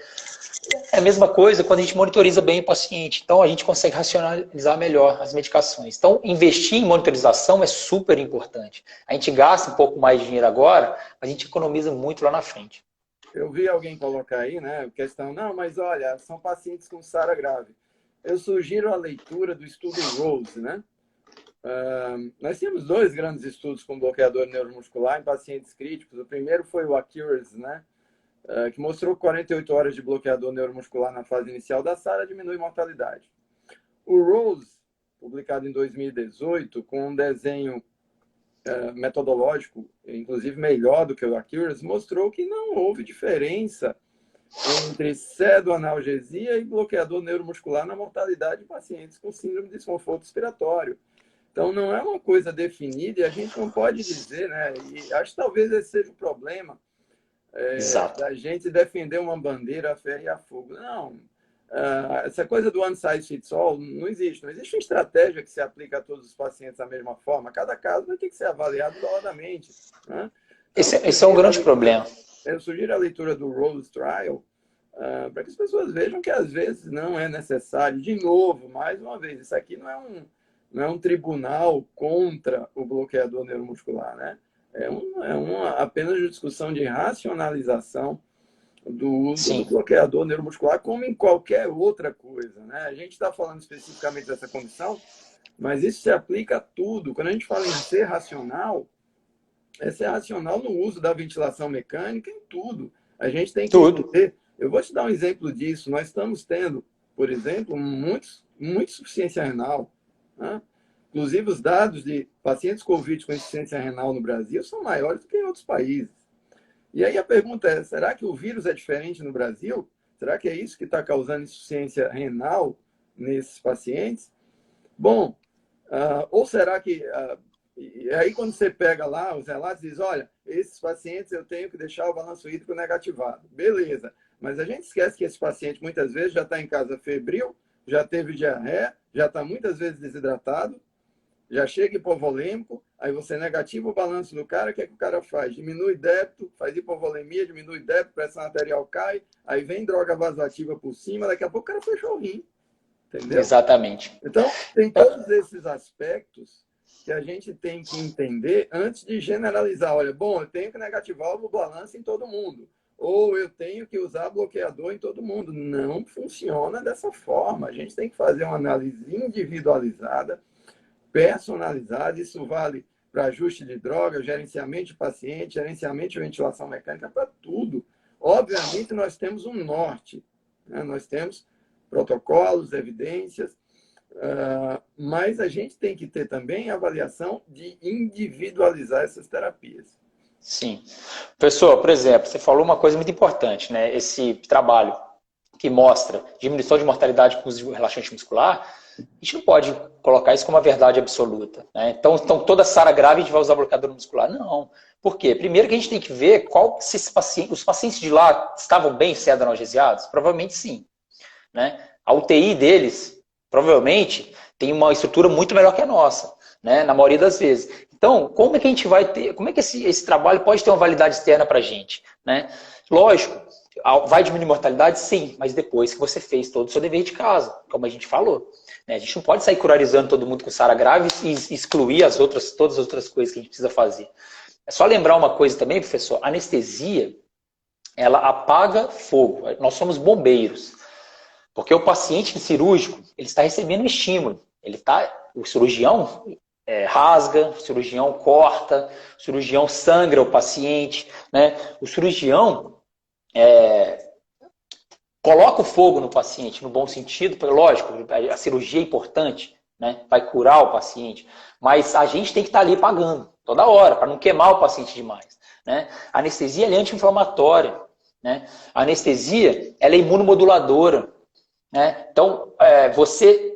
É a mesma coisa quando a gente monitoriza bem o paciente. Então, a gente consegue racionalizar melhor as medicações. Então, investir em monitorização é super importante. A gente gasta um pouco mais de dinheiro agora, mas a gente economiza muito lá na frente. Eu vi alguém colocar aí, né, questão, não, mas olha, são pacientes com SARA grave. Eu sugiro a leitura do estudo Rose, né? Nós tínhamos 2 grandes estudos com bloqueador neuromuscular em pacientes críticos. O primeiro foi o Accuracy, né? Que mostrou que 48 horas de bloqueador neuromuscular na fase inicial da SARA diminui mortalidade. O Rose, publicado em 2018, com um desenho metodológico, inclusive melhor do que o Accuracy, mostrou que não houve diferença entre pseudoanalgesia e bloqueador neuromuscular na mortalidade de pacientes com síndrome de desconforto respiratório. Então, não é uma coisa definida e a gente não pode dizer, né? E acho que talvez esse seja o problema da gente defender uma bandeira a ferro e a fogo. Não, essa coisa do one size fits all não existe. Não existe uma estratégia que se aplica a todos os pacientes da mesma forma. Cada caso vai ter que ser avaliado isoladamente. Né? Então, esse é um grande problema. Eu sugiro a leitura do Rose Trial para que as pessoas vejam que às vezes não é necessário. De novo, mais uma vez, isso aqui não é um tribunal contra o bloqueador neuromuscular, né? É uma apenas discussão de racionalização do uso do bloqueador neuromuscular, como em qualquer outra coisa, né? A gente está falando especificamente dessa condição, mas isso se aplica a tudo. Quando a gente fala em ser racional, é ser racional no uso da ventilação mecânica em tudo. A gente tem que entender. Eu vou te dar um exemplo disso. Nós estamos tendo, por exemplo, muita insuficiência renal, né? Inclusive, os dados de pacientes COVID com insuficiência renal no Brasil são maiores do que em outros países. E aí a pergunta é, será que o vírus é diferente no Brasil? Será que é isso que está causando insuficiência renal nesses pacientes? Bom, ou será que... e aí quando você pega lá os relatos, diz, olha, esses pacientes eu tenho que deixar o balanço hídrico negativado. Beleza, mas a gente esquece que esse paciente muitas vezes já está em casa febril, já teve diarreia, já está muitas vezes desidratado, já chega hipovolêmico, aí você negativa o balanço do cara, o que é que o cara faz? Diminui débito, faz hipovolemia, diminui débito, pressão arterial cai, aí vem droga vasoativa por cima, daqui a pouco o cara fechou o rim. Entendeu? Exatamente. Então, tem todos esses aspectos que a gente tem que entender antes de generalizar. Olha, bom, eu tenho que negativar o balanço em todo mundo. Ou eu tenho que usar bloqueador em todo mundo. Não funciona dessa forma. A gente tem que fazer uma análise individualizada, personalizada. Isso vale para ajuste de droga, gerenciamento de paciente, gerenciamento de ventilação mecânica, para tudo. Obviamente, nós temos um norte, né? Nós temos protocolos, evidências, mas a gente tem que ter também a avaliação de individualizar essas terapias. Sim. Professor, por exemplo, você falou uma coisa muito importante, né? Esse trabalho que mostra diminuição de mortalidade com uso de relaxante muscular, a gente não pode colocar isso como uma verdade absoluta, né? Então toda SARA grave a gente vai usar bloqueador muscular? Não. Por qual? Primeiro que a gente tem que ver se os pacientes de lá estavam bem sendo analgesiados? Provavelmente sim, né? A UTI deles, provavelmente, tem uma estrutura muito melhor que a nossa, né? Na maioria das vezes. Então, como é que a gente vai ter, como é que esse trabalho pode ter uma validade externa para a gente, né? Lógico, vai diminuir mortalidade? Sim, mas depois que você fez todo o seu dever de casa, como a gente falou. Né? A gente não pode sair curarizando todo mundo com SARA grave e excluir todas as outras coisas que a gente precisa fazer. É só lembrar uma coisa também, professor, a anestesia, ela apaga fogo. Nós somos bombeiros. Porque o paciente cirúrgico, ele está recebendo um estímulo. O cirurgião rasga, o cirurgião corta, o cirurgião sangra o paciente, né? O cirurgião coloca o fogo no paciente, no bom sentido, porque, lógico, a cirurgia é importante, né? Vai curar o paciente, mas a gente tem que estar ali pagando toda hora, para não queimar o paciente demais, né? A anestesia é anti-inflamatória, né? A anestesia ela é imunomoduladora, né? Então, você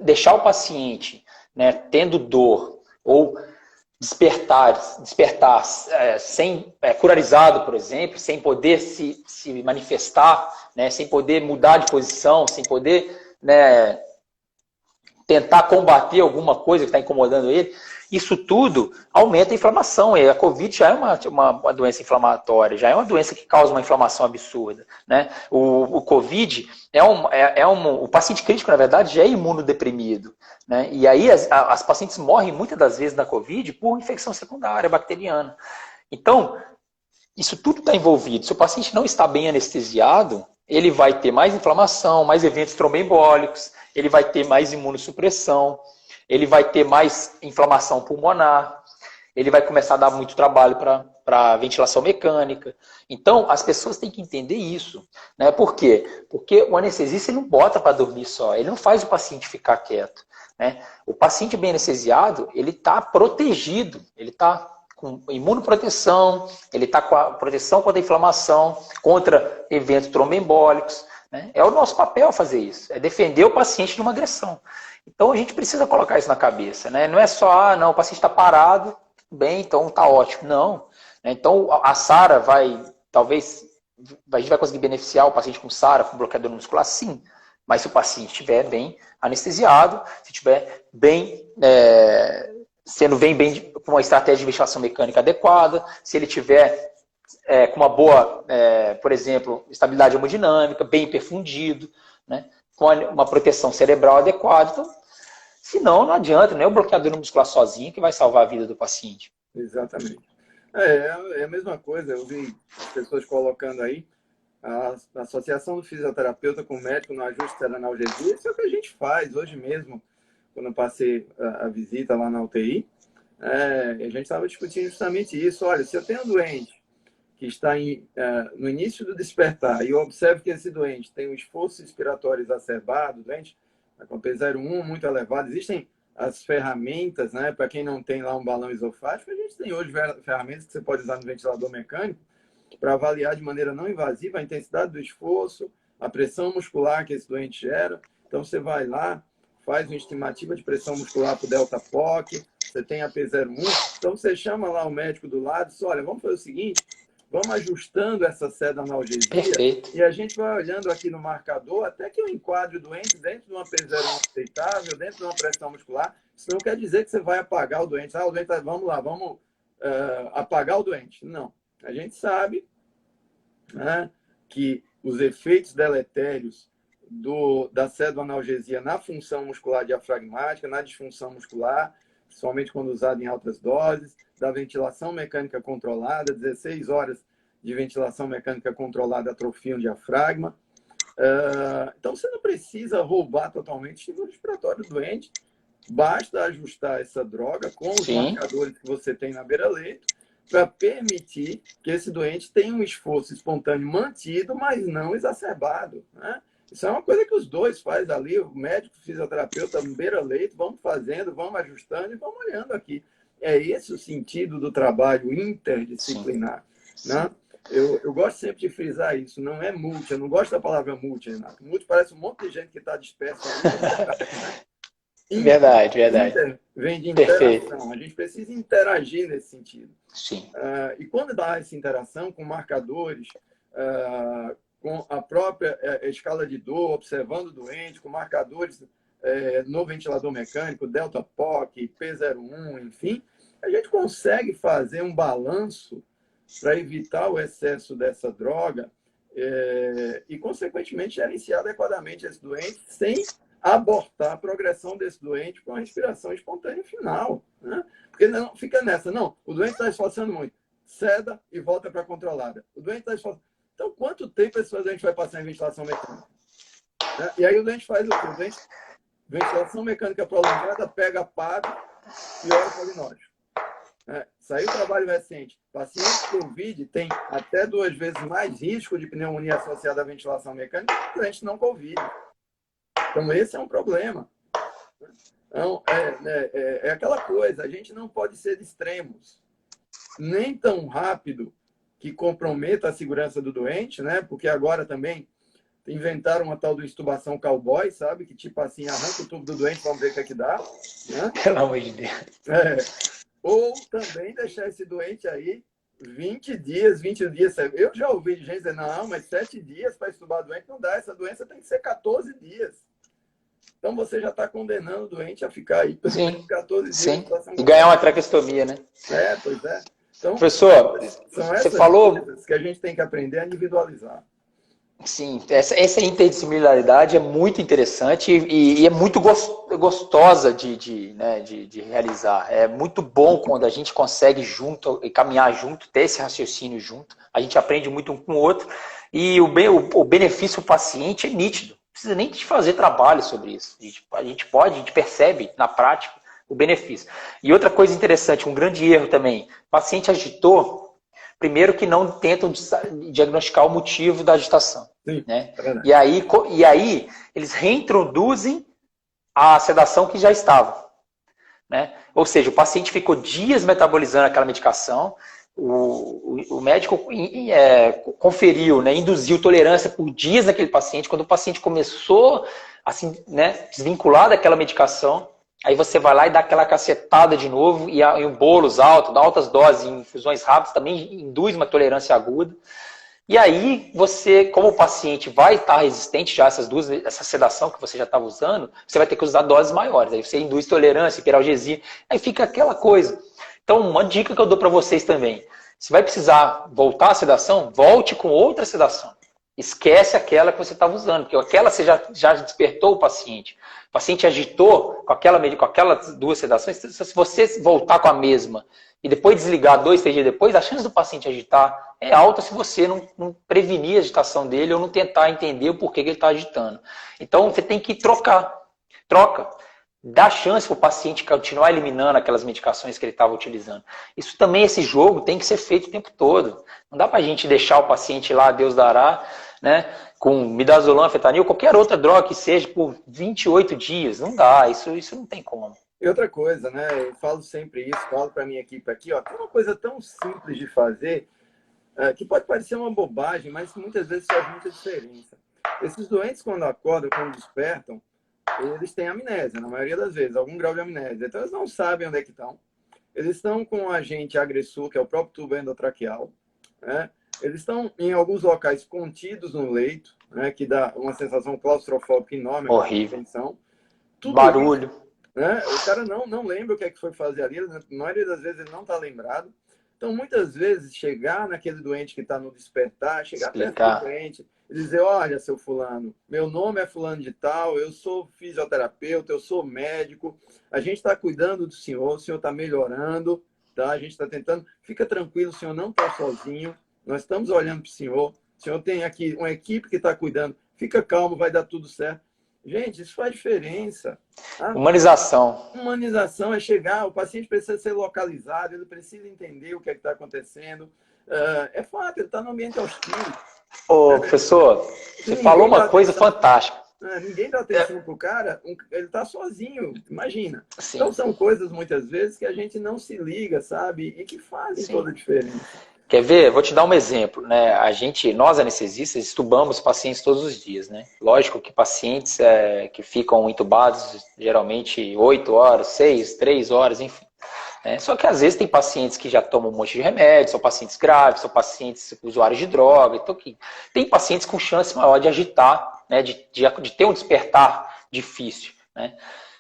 deixar o paciente, né, tendo dor ou despertar sem curarizado, por exemplo, sem poder se manifestar, né, sem poder mudar de posição, sem poder, né, tentar combater alguma coisa que está incomodando ele, isso tudo aumenta a inflamação. E a Covid já é uma doença inflamatória, já é uma doença que causa uma inflamação absurda. Né? O Covid o paciente crítico, na verdade, já é imunodeprimido. Né? E aí as pacientes morrem muitas das vezes na Covid por infecção secundária bacteriana. Então, isso tudo está envolvido. Se o paciente não está bem anestesiado, ele vai ter mais inflamação, mais eventos tromboembólicos, ele vai ter mais imunossupressão, ele vai ter mais inflamação pulmonar, ele vai começar a dar muito trabalho para ventilação mecânica. Então, as pessoas têm que entender isso. Né? Por quê? Porque o anestesista ele não bota para dormir só, ele não faz o paciente ficar quieto. Né? O paciente bem anestesiado, ele está protegido, ele está com imunoproteção, ele está com a proteção contra a inflamação, contra eventos tromboembólicos. Né? É o nosso papel fazer isso, é defender o paciente de uma agressão. Então a gente precisa colocar isso na cabeça. Né? Não é só, não, o paciente está parado, bem, então está ótimo. Não. Então a SARA talvez, a gente vai conseguir beneficiar o paciente com SARA, com bloqueador muscular, sim. Mas se o paciente estiver bem anestesiado, se estiver bem... sendo bem com uma estratégia de ventilação mecânica adequada, se ele tiver com uma boa, por exemplo, estabilidade hemodinâmica, bem perfundido, né, com uma proteção cerebral adequada. Então, senão, não adianta, não é o bloqueador muscular sozinho que vai salvar a vida do paciente. Exatamente. É a mesma coisa, eu vi pessoas colocando aí a associação do fisioterapeuta com o médico no ajuste da analgesia, isso é o que a gente faz hoje mesmo. Quando eu passei a visita lá na UTI, a gente estava discutindo justamente isso. Olha, se eu tenho um doente que está no início do despertar e eu observo que esse doente tem um esforço respiratório exacerbado, doente com P01 muito elevado, existem as ferramentas, né? Para quem não tem lá um balão esofágico, a gente tem hoje ferramentas que você pode usar no ventilador mecânico para avaliar de maneira não invasiva a intensidade do esforço, a pressão muscular que esse doente gera. Então, você vai lá, faz uma estimativa de pressão muscular para o delta POC, você tem a P01, então você chama lá o médico do lado e diz, olha, vamos fazer o seguinte, vamos ajustando essa sede analgesia. Perfeito. E a gente vai olhando aqui no marcador até que eu enquadre o doente dentro de uma P01 aceitável, dentro de uma pressão muscular. Isso não quer dizer que você vai apagar o doente. O doente vamos lá, vamos apagar o doente. Não. A gente sabe, né, que os efeitos deletérios da pseudoanalgesia na função muscular diafragmática, na disfunção muscular, principalmente quando usado em altas doses, da ventilação mecânica controlada, 16 horas de ventilação mecânica controlada atrofiam o diafragma. Então, você não precisa roubar totalmente o estímulo respiratório do doente, basta ajustar essa droga com os marcadores que você tem na beira-leito para permitir que esse doente tenha um esforço espontâneo mantido, mas não exacerbado, né? Isso é uma coisa que os dois fazem ali, o médico, o fisioterapeuta, no beira-leito, vamos fazendo, vamos ajustando e vamos olhando aqui. É esse o sentido do trabalho interdisciplinar. Né? Eu gosto sempre de frisar isso, não é multi, eu não gosto da palavra multi, Renato. Multi parece um monte de gente que está dispersa ali. Verdade. Vem de interação. Perfeito. A gente precisa interagir nesse sentido. Sim. E quando dá essa interação com marcadores, com a própria escala de dor, observando o doente, com marcadores no ventilador mecânico, delta POC, P01, enfim, a gente consegue fazer um balanço para evitar o excesso dessa droga e, consequentemente, gerenciar adequadamente esse doente sem abortar a progressão desse doente com a respiração espontânea final. Né? Porque não fica nessa, não, o doente está esforçando muito, ceda e volta para a controlada. O doente está esforçando. Então, quanto tempo esse doente vai passar em ventilação mecânica? Né? E aí o doente faz o quê? O doente, ventilação mecânica prolongada, pega PAD e olha o prognóstico. Saiu o trabalho recente. Pacientes com Covid têm até 2 vezes mais risco de pneumonia associada à ventilação mecânica que doentes não Covid. Então, esse é um problema. Então, é aquela coisa, a gente não pode ser de extremos. Nem tão rápido que comprometa a segurança do doente, né? Porque agora também inventaram uma tal de intubação cowboy, sabe? Que tipo assim, arranca o tubo do doente, vamos ver o que é que dá. Né? Pelo amor de Deus. Ou também deixar esse doente aí 20 dias. Eu já ouvi de gente dizer, não, mas 7 dias para intubar doente não dá. Essa doença tem que ser 14 dias. Então você já está condenando o doente a ficar aí pelo menos 14 dias em situação e ganhar uma traqueostomia, né? Pois é. Então, Professor, são você essas falou... coisas que a gente tem que aprender a individualizar. Sim, essa interdisciplinaridade é muito interessante e é muito gostosa de realizar. É muito bom quando a gente consegue junto e caminhar junto, ter esse raciocínio junto. A gente aprende muito um com o outro e o benefício do paciente é nítido. Não precisa nem de fazer trabalho sobre isso. A gente percebe na prática o benefício. E outra coisa interessante, um grande erro também, o paciente agitou. Primeiro que não tentam diagnosticar o motivo da agitação. Sim, né? é E aí eles reintroduzem a sedação que já estava. Né? Ou seja, o paciente ficou dias metabolizando aquela medicação, o médico conferiu, né, induziu tolerância por dias naquele paciente. Quando o paciente começou a se desvincular daquela medicação, aí você vai lá e dá aquela cacetada de novo, e em bolos altos, altas doses, em infusões rápidas, também induz uma tolerância aguda. E aí, você, como o paciente vai estar resistente já a essa sedação que você já estava usando, você vai ter que usar doses maiores. Aí você induz tolerância, hiperalgesia, aí fica aquela coisa. Então, uma dica que eu dou para vocês também. Se vai precisar voltar à sedação, volte com outra sedação. Esquece aquela que você estava usando, porque aquela você já despertou o paciente. O paciente agitou com aquelas duas sedações. Se você voltar com a mesma e depois desligar 2, 3 dias depois, a chance do paciente agitar é alta se você não prevenir a agitação dele ou não tentar entender o porquê que ele está agitando. Então, você tem que trocar. Troca. Dá chance para o paciente continuar eliminando aquelas medicações que ele estava utilizando. Isso também, esse jogo tem que ser feito o tempo todo. Não dá para a gente deixar o paciente lá, Deus dará, né, com midazolam, fentanil, qualquer outra droga que seja, por 28 dias. Não dá, isso não tem como. E outra coisa, né? Eu falo sempre isso, falo para minha equipe aqui, ó, tem uma coisa tão simples de fazer, que pode parecer uma bobagem, mas muitas vezes faz muita diferença. Esses doentes, quando acordam, quando despertam, eles têm amnésia, na maioria das vezes, algum grau de amnésia. Então, eles não sabem onde é que estão. Eles estão com um agente agressor, que é o próprio tubo endotraqueal, né? Eles estão em alguns locais contidos no leito, né? Que dá uma sensação claustrofóbica enorme. Horrível. Tudo barulho. Isso, né? O cara não lembra o que é que foi fazer ali, na maioria das vezes ele não está lembrado. Então, muitas vezes, chegar naquele doente que está no despertar, chegar perto do doente e dizer, olha, seu fulano, meu nome é fulano de tal, eu sou fisioterapeuta, eu sou médico, a gente está cuidando do senhor, o senhor está melhorando, tá? A gente está tentando, fica tranquilo, o senhor não está sozinho, nós estamos olhando para o senhor tem aqui uma equipe que está cuidando, fica calmo, vai dar tudo certo. Gente, isso faz diferença. Tá? Humanização. Humanização é chegar, o paciente precisa ser localizado, ele precisa entender o que é que está acontecendo. É fato, ele está no ambiente hostil. Ô, professor, você falou uma coisa fantástica. Ninguém dá atenção para o cara, ele está sozinho, imagina. Sim. Então são coisas, muitas vezes, que a gente não se liga, sabe? E que fazem toda a diferença. Quer ver? Vou te dar um exemplo, né? Nós anestesistas, estubamos pacientes todos os dias, né? Lógico que pacientes que ficam entubados, geralmente 8 horas, 6, 3 horas, enfim. Né? Só que às vezes tem pacientes que já tomam um monte de remédio, são pacientes graves, são pacientes usuários de droga, então tem pacientes com chance maior de agitar, né? de ter um despertar difícil, né?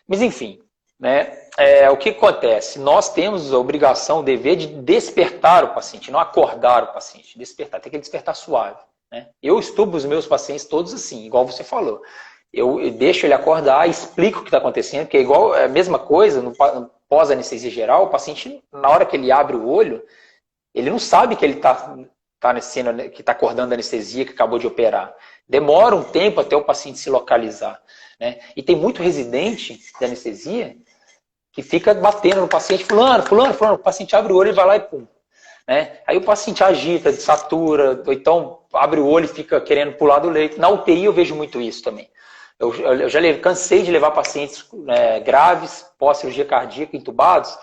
Mas enfim, né? O que acontece? Nós temos a obrigação, o dever de despertar o paciente, não acordar o paciente, despertar, tem que despertar suave. Né? Eu estubo os meus pacientes todos assim, igual você falou. Eu deixo ele acordar, explico o que está acontecendo, porque é a mesma coisa no pós-anestesia geral, o paciente, na hora que ele abre o olho, ele não sabe que ele está acordando da anestesia, que acabou de operar. Demora um tempo até o paciente se localizar. Né? E tem muito residente de anestesia que fica batendo no paciente, fulano, o paciente abre o olho e vai lá e pum. Né? Aí o paciente agita, satura, ou então abre o olho e fica querendo pular do leito. Na UTI eu vejo muito isso também. Eu já cansei de levar pacientes graves, pós-cirurgia cardíaca, entubados,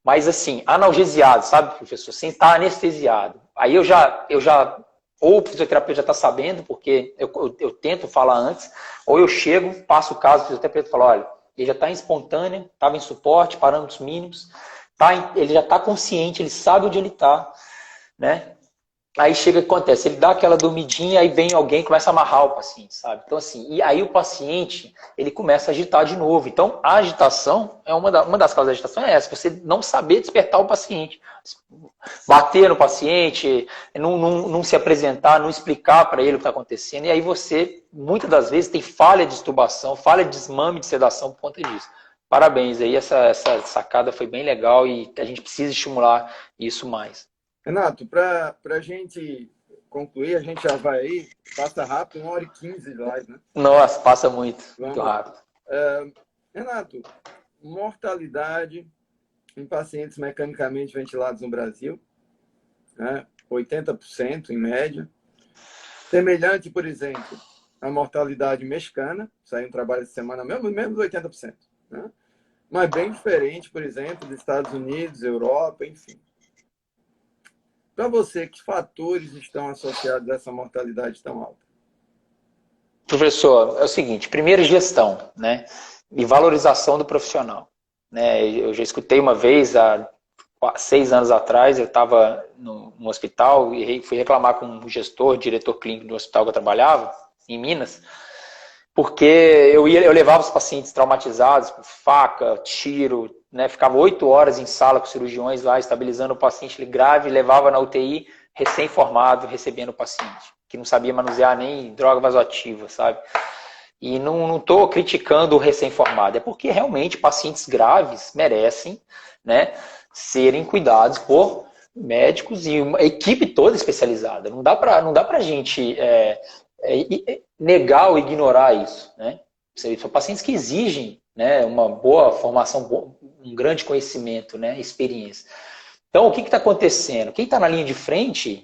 mas assim, analgesiados, sabe, professor? Sem estar anestesiado. Aí ou o fisioterapeuta já está sabendo, porque eu tento falar antes, ou eu chego, passo o caso, o fisioterapeuta fala, olha, ele já está em espontânea, estava em suporte, parâmetros mínimos, ele já está consciente, ele sabe onde ele está, né? Aí chega o que acontece, ele dá aquela dormidinha, aí vem alguém e começa a amarrar o paciente, sabe? Então assim, e aí o paciente, ele começa a agitar de novo. Então a agitação, uma das causas da agitação é essa, você não saber despertar o paciente. Bater no paciente, não se apresentar, não explicar para ele o que está acontecendo. E aí você, muitas das vezes, tem falha de extubação, falha de desmame de sedação por conta disso. Parabéns aí, essa sacada foi bem legal e a gente precisa estimular isso mais. Renato, para a gente concluir, a gente já vai aí, passa rápido, 1h15 de live, né? Nossa, passa muito rápido. Renato, mortalidade em pacientes mecanicamente ventilados no Brasil, né? 80% em média. Semelhante, por exemplo, à mortalidade mexicana, saiu um trabalho essa semana, mesmo de 80%. Né? Mas bem diferente, por exemplo, dos Estados Unidos, Europa, enfim. Para você, que fatores estão associados a essa mortalidade tão alta? Professor, é o seguinte, primeiro gestão, né? E valorização do profissional. Né? Eu já escutei uma vez, há 6 anos atrás, eu estava no hospital e fui reclamar com um gestor, diretor clínico do hospital que eu trabalhava, em Minas, porque eu levava os pacientes traumatizados, com faca, tiro, né? Ficava 8 horas em sala com cirurgiões lá, estabilizando o paciente grave, levava na UTI, recém-formado, recebendo o paciente, que não sabia manusear nem droga vasoativa, sabe? E não estou criticando o recém-formado, é porque realmente pacientes graves merecem, né, serem cuidados por médicos e uma equipe toda especializada. Não dá para a gente negar ou ignorar isso, né? São pacientes que exigem, né, uma boa formação, um grande conhecimento, né, experiência. Então, o que está acontecendo? Quem está na linha de frente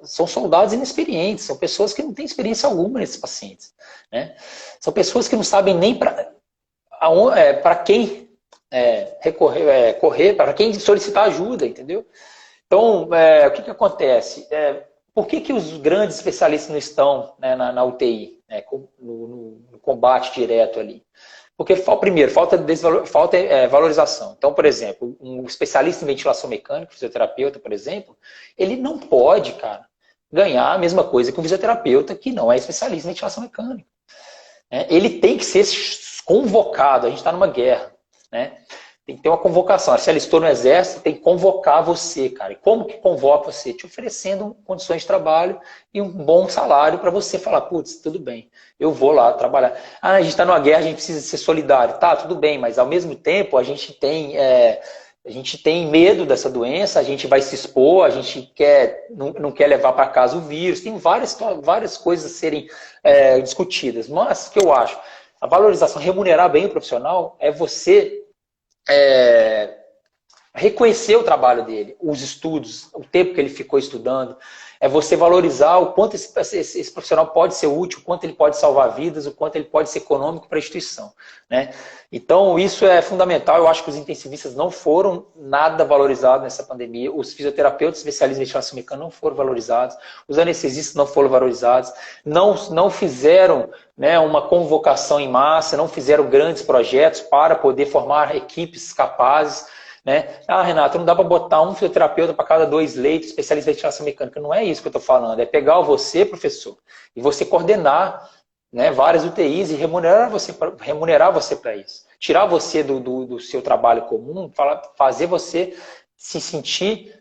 são soldados inexperientes, são pessoas que não têm experiência alguma nesses pacientes. Né? São pessoas que não sabem nem para quem correr, para quem solicitar ajuda, entendeu? Então, o que acontece? Por que os grandes especialistas não estão, né, na UTI, né, no combate direto ali? Porque, primeiro, falta valorização. Então, por exemplo, um especialista em ventilação mecânica, fisioterapeuta, por exemplo, ele não pode, cara, ganhar a mesma coisa que um fisioterapeuta que não é especialista em ventilação mecânica. Ele tem que ser convocado, a gente está numa guerra, né? Tem que ter uma convocação. Se alistou no exército, tem que convocar você, cara. E como que convoca você? Te oferecendo condições de trabalho e um bom salário para você falar, putz, tudo bem, eu vou lá trabalhar. Ah, a gente está numa guerra, a gente precisa ser solidário. Tá, tudo bem, mas ao mesmo tempo a gente tem medo dessa doença, a gente vai se expor, a gente não quer levar para casa o vírus. Tem várias coisas a serem discutidas. Mas o que eu acho? A valorização, remunerar bem o profissional é você reconhecer o trabalho dele, os estudos, o tempo que ele ficou estudando, é você valorizar o quanto esse profissional pode ser útil, o quanto ele pode salvar vidas, o quanto ele pode ser econômico para a instituição. Né? Então, isso é fundamental. Eu acho que os intensivistas não foram nada valorizados nessa pandemia, os fisioterapeutas especialistas em ventilação mecânica não foram valorizados, os anestesistas não foram valorizados, não fizeram, né, uma convocação em massa, não fizeram grandes projetos para poder formar equipes capazes. Né? Ah, Renato, não dá para botar um fisioterapeuta para cada 2 leitos, especialista em ventilação mecânica. Não é isso que eu estou falando. É pegar você, professor, e você coordenar, né, várias UTIs e remunerar você para isso. Tirar você do seu trabalho comum, fazer você se sentir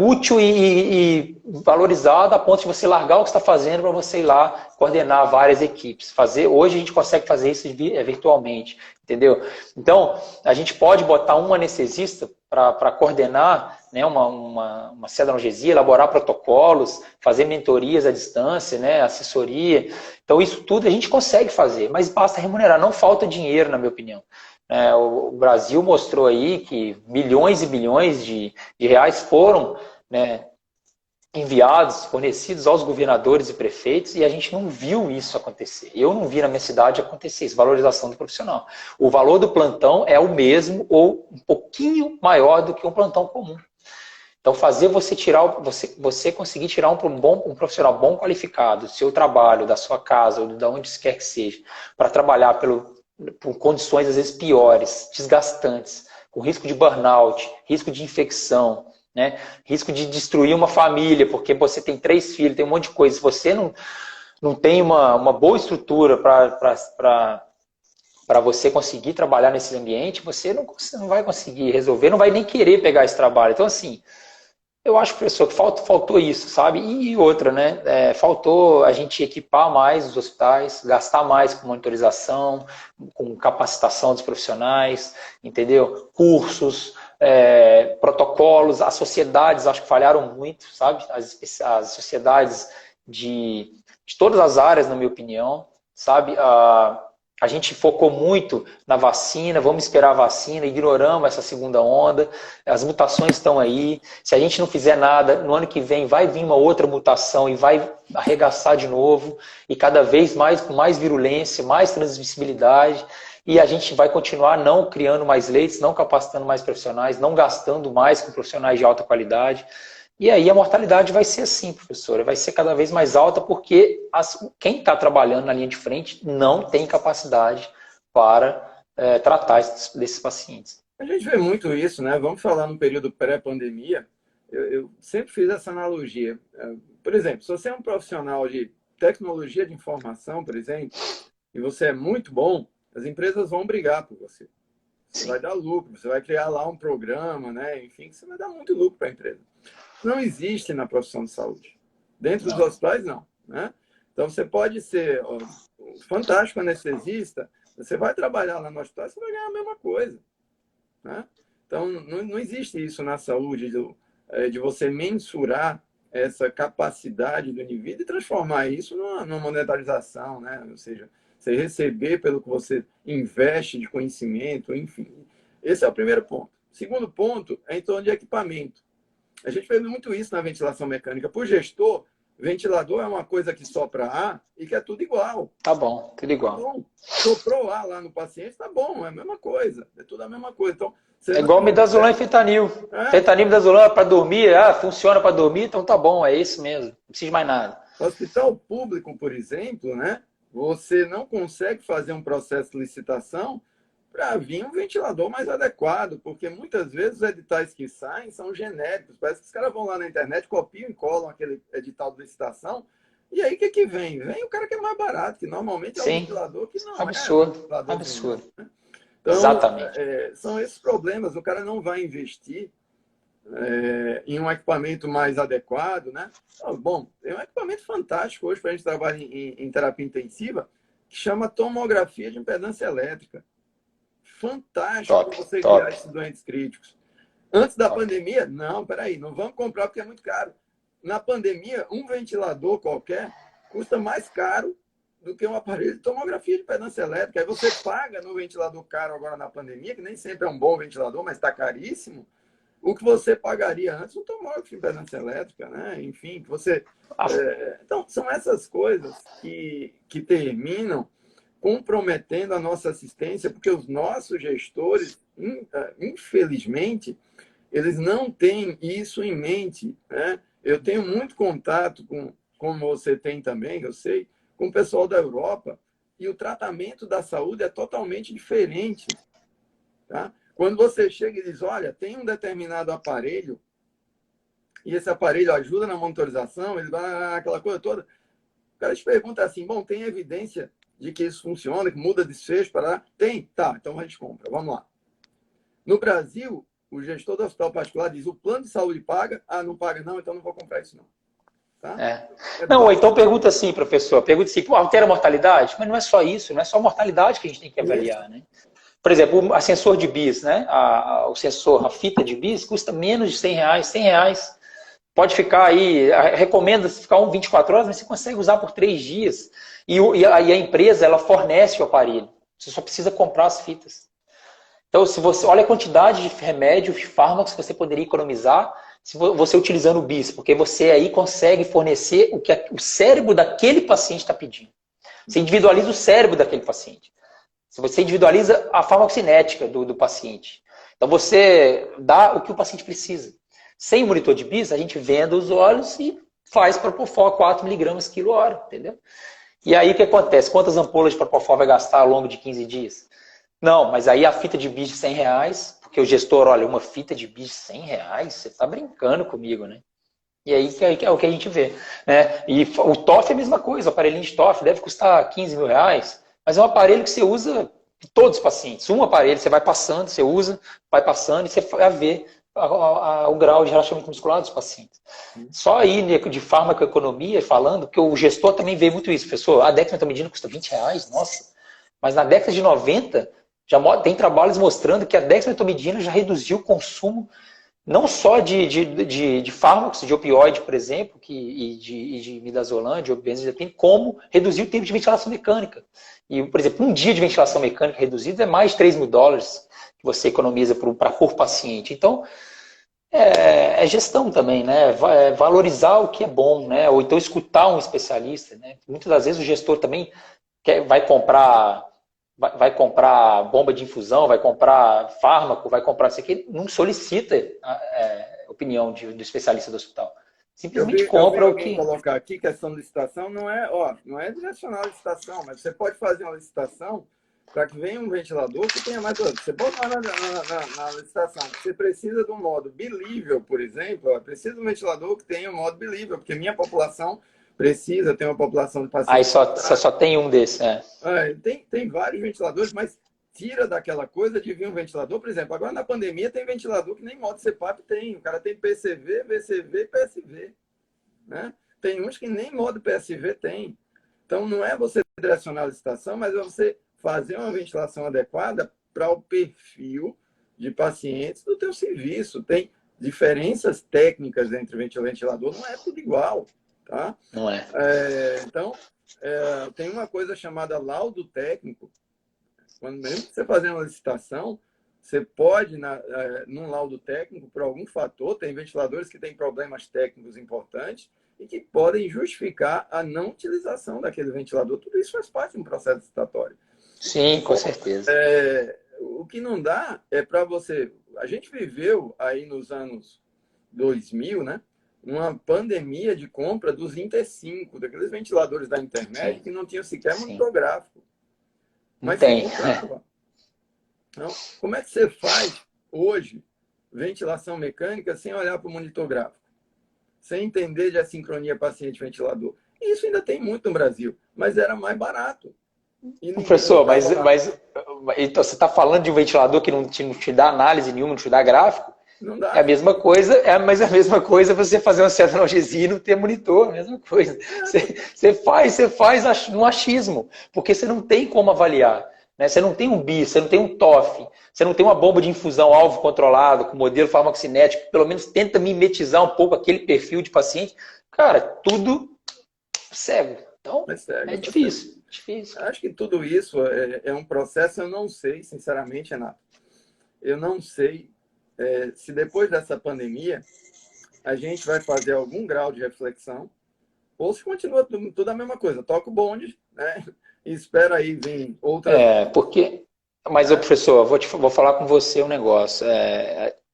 útil e valorizado a ponto de você largar o que está fazendo para você ir lá coordenar várias equipes. Hoje a gente consegue fazer isso virtualmente, entendeu? Então, a gente pode botar um anestesista para coordenar, né, uma analgesia, elaborar protocolos, fazer mentorias à distância, né, assessoria. Então, isso tudo a gente consegue fazer, mas basta remunerar. Não falta dinheiro, na minha opinião. O Brasil mostrou aí que milhões e bilhões de reais foram, né, enviados, fornecidos aos governadores e prefeitos, e a gente não viu isso acontecer. Eu não vi na minha cidade acontecer isso, valorização do profissional. O valor do plantão é o mesmo ou um pouquinho maior do que um plantão comum. Então, fazer você conseguir tirar um profissional bom qualificado do seu trabalho, da sua casa, ou de onde quer que seja, para trabalhar por condições às vezes piores, desgastantes, com risco de burnout, risco de infecção, né? Risco de destruir uma família, porque você tem 3 filhos, tem um monte de coisa. Se você não tem uma boa estrutura para você conseguir trabalhar nesse ambiente, você não vai conseguir resolver, não vai nem querer pegar esse trabalho. Então, assim, eu acho, professor, que faltou isso, sabe? E outra, né? Faltou a gente equipar mais os hospitais, gastar mais com monitorização, com capacitação dos profissionais, entendeu? Cursos, protocolos, as sociedades acho que falharam muito, sabe? As sociedades de todas as áreas, na minha opinião, sabe? A gente focou muito na vacina, vamos esperar a vacina, ignoramos essa segunda onda, as mutações estão aí. Se a gente não fizer nada, no ano que vem vai vir uma outra mutação e vai arregaçar de novo, e cada vez mais com mais virulência, mais transmissibilidade, e a gente vai continuar não criando mais leitos, não capacitando mais profissionais, não gastando mais com profissionais de alta qualidade. E aí a mortalidade vai ser assim, professora, vai ser cada vez mais alta porque quem está trabalhando na linha de frente não tem capacidade para tratar desses pacientes. A gente vê muito isso, né? Vamos falar no período pré-pandemia. Eu sempre fiz essa analogia. Por exemplo, se você é um profissional de tecnologia de informação, por exemplo, e você é muito bom, as empresas vão brigar por você. Você vai dar lucro, você vai criar lá um programa, né? Enfim, você vai dar muito lucro para a empresa. Não existe na profissão de saúde. Dentro dos hospitais, não. Né? Então, você pode ser um fantástico anestesista, você vai trabalhar lá no hospital, você vai ganhar a mesma coisa. Né? Então, não existe isso na saúde, de você mensurar essa capacidade do indivíduo e transformar isso numa monetarização, né? Ou seja, você receber pelo que você investe de conhecimento, enfim. Esse é o primeiro ponto. O segundo ponto é em torno de equipamento. A gente vê muito isso na ventilação mecânica. Para o gestor, ventilador é uma coisa que sopra ar e que é tudo igual. Tá bom, tudo igual. Então, soprou ar lá no paciente, tá bom, é a mesma coisa. É tudo a mesma coisa. Então, é igual midazolam e fentanil. Fentanil e midazolam para dormir, funciona para dormir, então tá bom, é isso mesmo. Não precisa de mais nada. No hospital público, por exemplo, né, você não consegue fazer um processo de licitação para vir um ventilador mais adequado, porque muitas vezes os editais que saem são genéricos. Parece que os caras vão lá na internet, copiam e colam aquele edital de licitação, e aí o que vem? Vem o cara que é mais barato, que normalmente é um ventilador que não absurdo, é. Absurdo. Né? Então, exatamente. São esses problemas. O cara não vai investir em um equipamento mais adequado, né? Bom, tem um equipamento fantástico hoje para a gente trabalhar em terapia intensiva, que chama tomografia de impedância elétrica. Fantástico para você guiar esses doentes críticos. Antes da pandemia, não, peraí, não vamos comprar porque é muito caro. Na pandemia, um ventilador qualquer custa mais caro do que um aparelho de tomografia de impedância elétrica. Aí você paga no ventilador caro agora na pandemia, que nem sempre é um bom ventilador, mas está caríssimo, o que você pagaria antes no tomógrafo de impedância elétrica, né? Enfim, que você... Então, são essas coisas que terminam comprometendo a nossa assistência, porque os nossos gestores, infelizmente, eles não têm isso em mente. Né? Eu tenho muito contato como você tem também, eu sei, com o pessoal da Europa, e o tratamento da saúde é totalmente diferente. Tá? Quando você chega e diz, olha, tem um determinado aparelho, e esse aparelho ajuda na monitorização, ele vai aquela coisa toda, o cara te pergunta assim, bom, tem evidência de que isso funciona, que muda desfecho para lá? Tem? Tá, então a gente compra. Vamos lá. No Brasil, o gestor do hospital particular diz, o plano de saúde paga? Ah, não paga não, então não vou comprar isso não. Tá? Não, então pergunta assim, professor, pergunta assim, altera a mortalidade? Mas não é só isso, não é só a mortalidade que a gente tem que avaliar, né? Por exemplo, o sensor de bis, né? A fita de bis custa menos de R$100, R$100. Pode ficar aí, recomenda ficar 24 horas, mas você consegue usar por 3 dias. E a empresa, ela fornece o aparelho. Você só precisa comprar as fitas. Então, se você olha a quantidade de remédios, de fármacos que você poderia economizar se você utilizando o BIS, porque você aí consegue fornecer o que o cérebro daquele paciente está pedindo. Você individualiza o cérebro daquele paciente. Você individualiza a farmacocinética do paciente. Então, você dá o que o paciente precisa. Sem monitor de BIS, a gente venda os olhos e faz Propofol 4 mg quilo hora, entendeu? E aí o que acontece? Quantas ampolas de Propofol vai gastar ao longo de 15 dias? Não, mas aí a fita de bis de R$100, porque o gestor, olha, uma fita de bis R$ 100, você está brincando comigo, né? E aí é o que a gente vê, né? E o TOF é a mesma coisa, o aparelhinho de TOF deve custar R$ 15 mil, mas é um aparelho que você usa em todos os pacientes. Um aparelho, você vai passando, você usa, vai passando e você vai ver o grau de relaxamento muscular dos pacientes. Só aí, né, de farmacoeconomia, falando, que o gestor também vê muito isso. Professor, a dexmedetomidina custa R$ 20, nossa. Mas na década de 90, já tem trabalhos mostrando que a dexmedetomidina já reduziu o consumo não só de fármacos, de opioide, por exemplo, e de midazolam, de benzodiazepina, como reduzir o tempo de ventilação mecânica. E, por exemplo, um dia de ventilação mecânica reduzida é mais de $3.000 que você economiza por paciente. Então, é gestão também, né? É valorizar o que é bom, né? Ou então escutar um especialista, né? Muitas das vezes o gestor também vai comprar bomba de infusão, vai comprar fármaco, vai comprar isso aqui, não solicita a opinião do especialista do hospital. Simplesmente compra o que... colocar aqui, questão de licitação, não é direcionar a licitação, mas você pode fazer uma licitação para que venha um ventilador que tenha mais... Você pode falar na licitação, você precisa de um modo bilível, por exemplo, precisa de um ventilador que tenha um modo bilível, porque minha população precisa ter uma população de pacientes... Aí só tem um desses, tem vários ventiladores, mas tira daquela coisa de vir um ventilador, por exemplo, agora na pandemia tem ventilador que nem modo CPAP tem, o cara tem PCV, VCV e PSV, né? Tem uns que nem modo PSV tem. Então não é você direcionar a licitação, mas é você fazer uma ventilação adequada para o perfil de pacientes do teu serviço. Tem diferenças técnicas entre ventilador, não é tudo igual, tá? Não é. Então, tem uma coisa chamada laudo técnico. Quando mesmo você fazer uma licitação, você pode, num laudo técnico, por algum fator, tem ventiladores que têm problemas técnicos importantes e que podem justificar a não utilização daquele ventilador. Tudo isso faz parte de um processo licitatório. Sim, com certeza. O que não dá é para você... A gente viveu aí nos anos 2000, né? Uma pandemia de compra dos Inter 5, daqueles ventiladores da internet. Sim. Que não tinham sequer monitor gráfico. Mas tem. Então, como é que você faz hoje ventilação mecânica sem olhar para o monitor gráfico? Sem entender de assincronia paciente-ventilador? Isso ainda tem muito no Brasil, mas era mais barato. Professor, mas então, você está falando de um ventilador que não te dá análise nenhuma, não te dá gráfico? Não dá. É a mesma coisa, mas é a mesma coisa você fazer uma certa analgesia e não ter monitor, a mesma coisa. Você faz no achismo, porque você não tem como avaliar. Né? Você não tem um BI, você não tem um TOF, você não tem uma bomba de infusão alvo controlado, com modelo farmacocinético, que pelo menos tenta mimetizar um pouco aquele perfil de paciente. Cara, tudo cego. Então, é difícil. Acho que tudo isso é um processo, eu não sei, sinceramente, Renato. Eu não sei se depois dessa pandemia a gente vai fazer algum grau de reflexão ou se continua tudo a mesma coisa. Toca o bonde, né? E espera aí vir outras... Mas, professor, vou falar com você um negócio.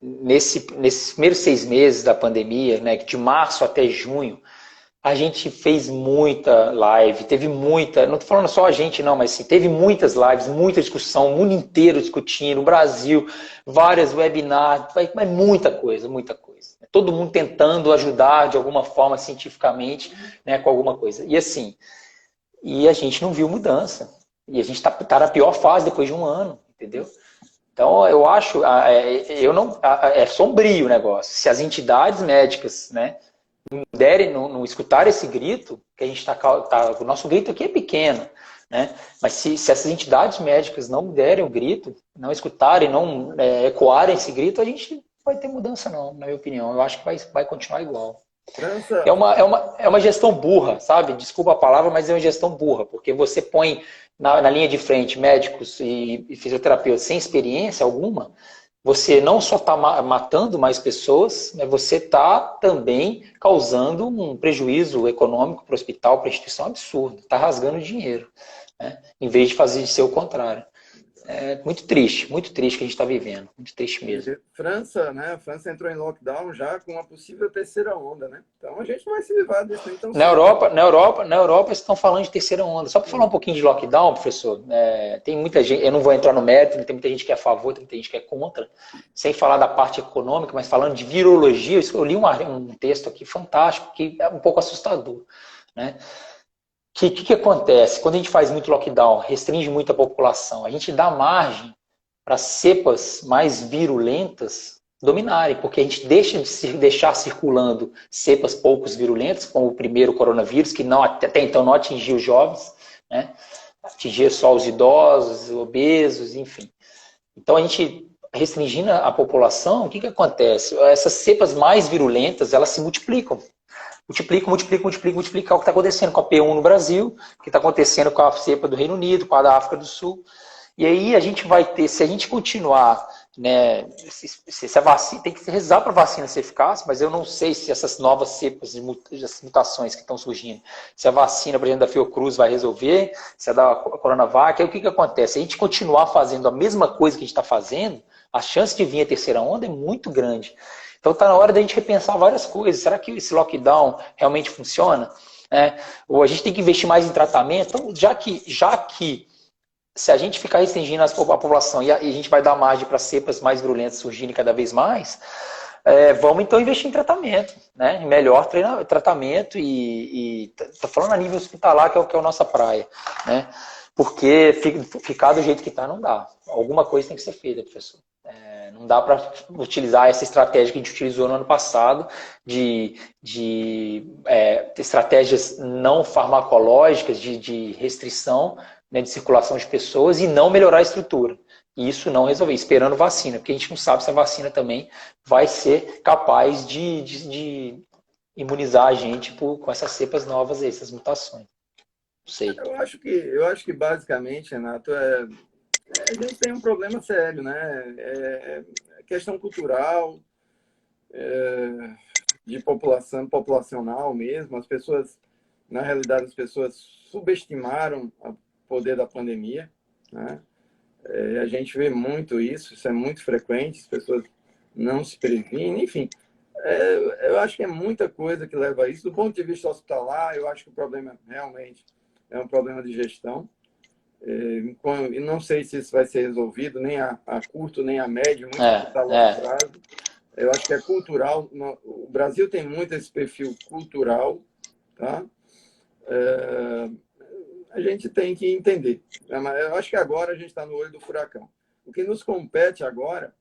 Nesses primeiros 6 meses da pandemia, né, de março até junho, a gente fez muita live, teve muita, não estou falando só a gente não, mas sim, teve muitas lives, muita discussão, o mundo inteiro discutindo, o Brasil, várias webinars, mas muita coisa. Todo mundo tentando ajudar de alguma forma cientificamente, né, com alguma coisa. E assim, a gente não viu mudança. E a gente tá na pior fase depois de um ano, entendeu? Então, eu acho, é sombrio o negócio. Se as entidades médicas, né, não escutar esse grito, que a gente o nosso grito aqui é pequeno, né? Mas se essas entidades médicas não derem o grito, não escutarem, não ecoarem esse grito, a gente não vai ter mudança não, na minha opinião. Eu acho que vai continuar igual. É uma gestão burra, sabe? Desculpa a palavra, mas é uma gestão burra, porque você põe na linha de frente médicos e fisioterapeutas sem experiência alguma, você não só está matando mais pessoas, mas você está também causando um prejuízo econômico para o hospital, para a instituição absurdo. Está rasgando dinheiro, né? Em vez de ser o contrário. É muito triste que a gente está vivendo, muito triste mesmo. E França, né? A França entrou em lockdown já com uma possível terceira onda, né? Então a gente não vai se livrar disso nem tão cedo. Na Europa estão falando de terceira onda. Só para falar um pouquinho de lockdown, professor, tem muita gente, eu não vou entrar no mérito, tem muita gente que é a favor, tem muita gente que é contra, sem falar da parte econômica, mas falando de virologia, eu li um texto aqui fantástico, que é um pouco assustador, né? Que acontece? Quando a gente faz muito lockdown, restringe muito a população, a gente dá margem para cepas mais virulentas dominarem, porque a gente deixa de deixar circulando cepas poucos virulentas, como o primeiro coronavírus, que não, até então não atingia os jovens, né? Atingia só os idosos, obesos, enfim. Então a gente restringindo a população, o que acontece? Essas cepas mais virulentas, elas se multiplicam. Multiplica, é o que está acontecendo com a P1 no Brasil, o que está acontecendo com a cepa do Reino Unido, com a da África do Sul. E aí a gente vai ter, se a gente continuar, né, se a vacina, tem que rezar para a vacina ser eficaz, mas eu não sei se essas novas cepas, essas mutações que estão surgindo, se a vacina, por exemplo, da Fiocruz vai resolver, se a da Coronavac, aí o que acontece? Se a gente continuar fazendo a mesma coisa que a gente está fazendo, a chance de vir a terceira onda é muito grande. Então está na hora da gente repensar várias coisas. Será que esse lockdown realmente funciona? Ou a gente tem que investir mais em tratamento? Então, já que se a gente ficar restringindo a população e a gente vai dar margem para cepas mais virulentas surgirem cada vez mais, vamos então investir em tratamento, né? Em melhor tratamento e tô falando a nível hospitalar, que é a nossa praia, né? Porque ficar do jeito que está não dá. Alguma coisa tem que ser feita, professor. Não dá para utilizar essa estratégia que a gente utilizou no ano passado de estratégias não farmacológicas de restrição, né, de circulação de pessoas e não melhorar a estrutura. E isso não resolver, esperando vacina, porque a gente não sabe se a vacina também vai ser capaz de imunizar a gente com essas cepas novas, essas mutações. Não sei. Eu acho que basicamente, Renato, a gente tem um problema sério, né? Questão cultural, de populacional mesmo. As pessoas, na realidade, as pessoas subestimaram o poder da pandemia, né? A gente vê muito isso é muito frequente, as pessoas não se previnem, enfim. Eu acho que é muita coisa que leva a isso. Do ponto de vista hospitalar, eu acho que o problema realmente é um problema de gestão. E não sei se isso vai ser resolvido nem a curto nem a médio, muito a longo prazo. Eu acho que é cultural. O Brasil tem muito esse perfil cultural, tá? A gente tem que entender. Eu acho que agora a gente está no olho do furacão. O que nos compete agora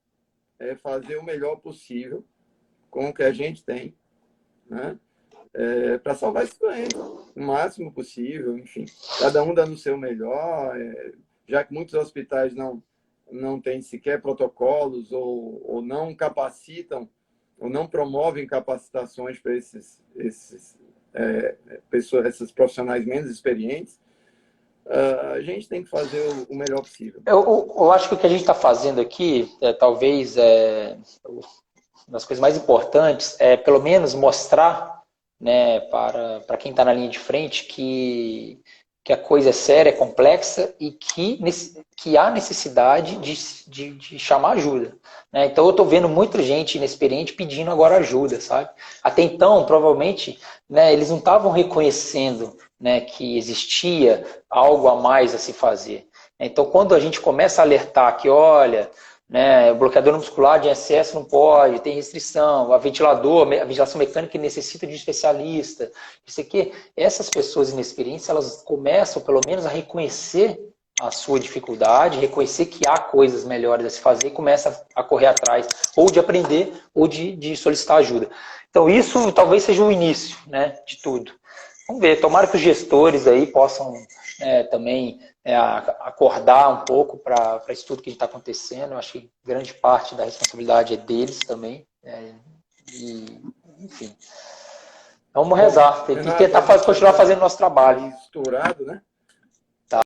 é fazer o melhor possível com o que a gente tem, né? Para salvar esse doente o máximo possível, enfim. Cada um dando o seu melhor, já que muitos hospitais não têm sequer protocolos ou não capacitam ou não promovem capacitações para esses profissionais menos experientes. A gente tem que fazer o melhor possível. Eu acho que o que a gente está fazendo aqui, talvez, uma das coisas mais importantes é, pelo menos, mostrar, né, para quem está na linha de frente que a coisa é séria, é complexa e que há necessidade de chamar ajuda, né? Então eu estou vendo muita gente inexperiente pedindo agora ajuda, sabe? Até então, provavelmente, né, eles não estavam reconhecendo, né, que existia algo a mais a se fazer. Então quando a gente começa a alertar que, olha, né, o bloqueador muscular de excesso não pode, tem restrição, a ventilação mecânica necessita de um especialista, isso aqui, essas pessoas inexperientes, elas começam pelo menos a reconhecer a sua dificuldade, reconhecer que há coisas melhores a se fazer e começa a correr atrás, ou de aprender, ou de solicitar ajuda. Então isso talvez seja o início, né, de tudo. Vamos ver, tomara que os gestores aí possam também acordar um pouco para isso tudo que está acontecendo. Eu acho que grande parte da responsabilidade é deles também. Enfim, vamos rezar. Tem que tentar continuar fazendo nosso trabalho. Estourado, né?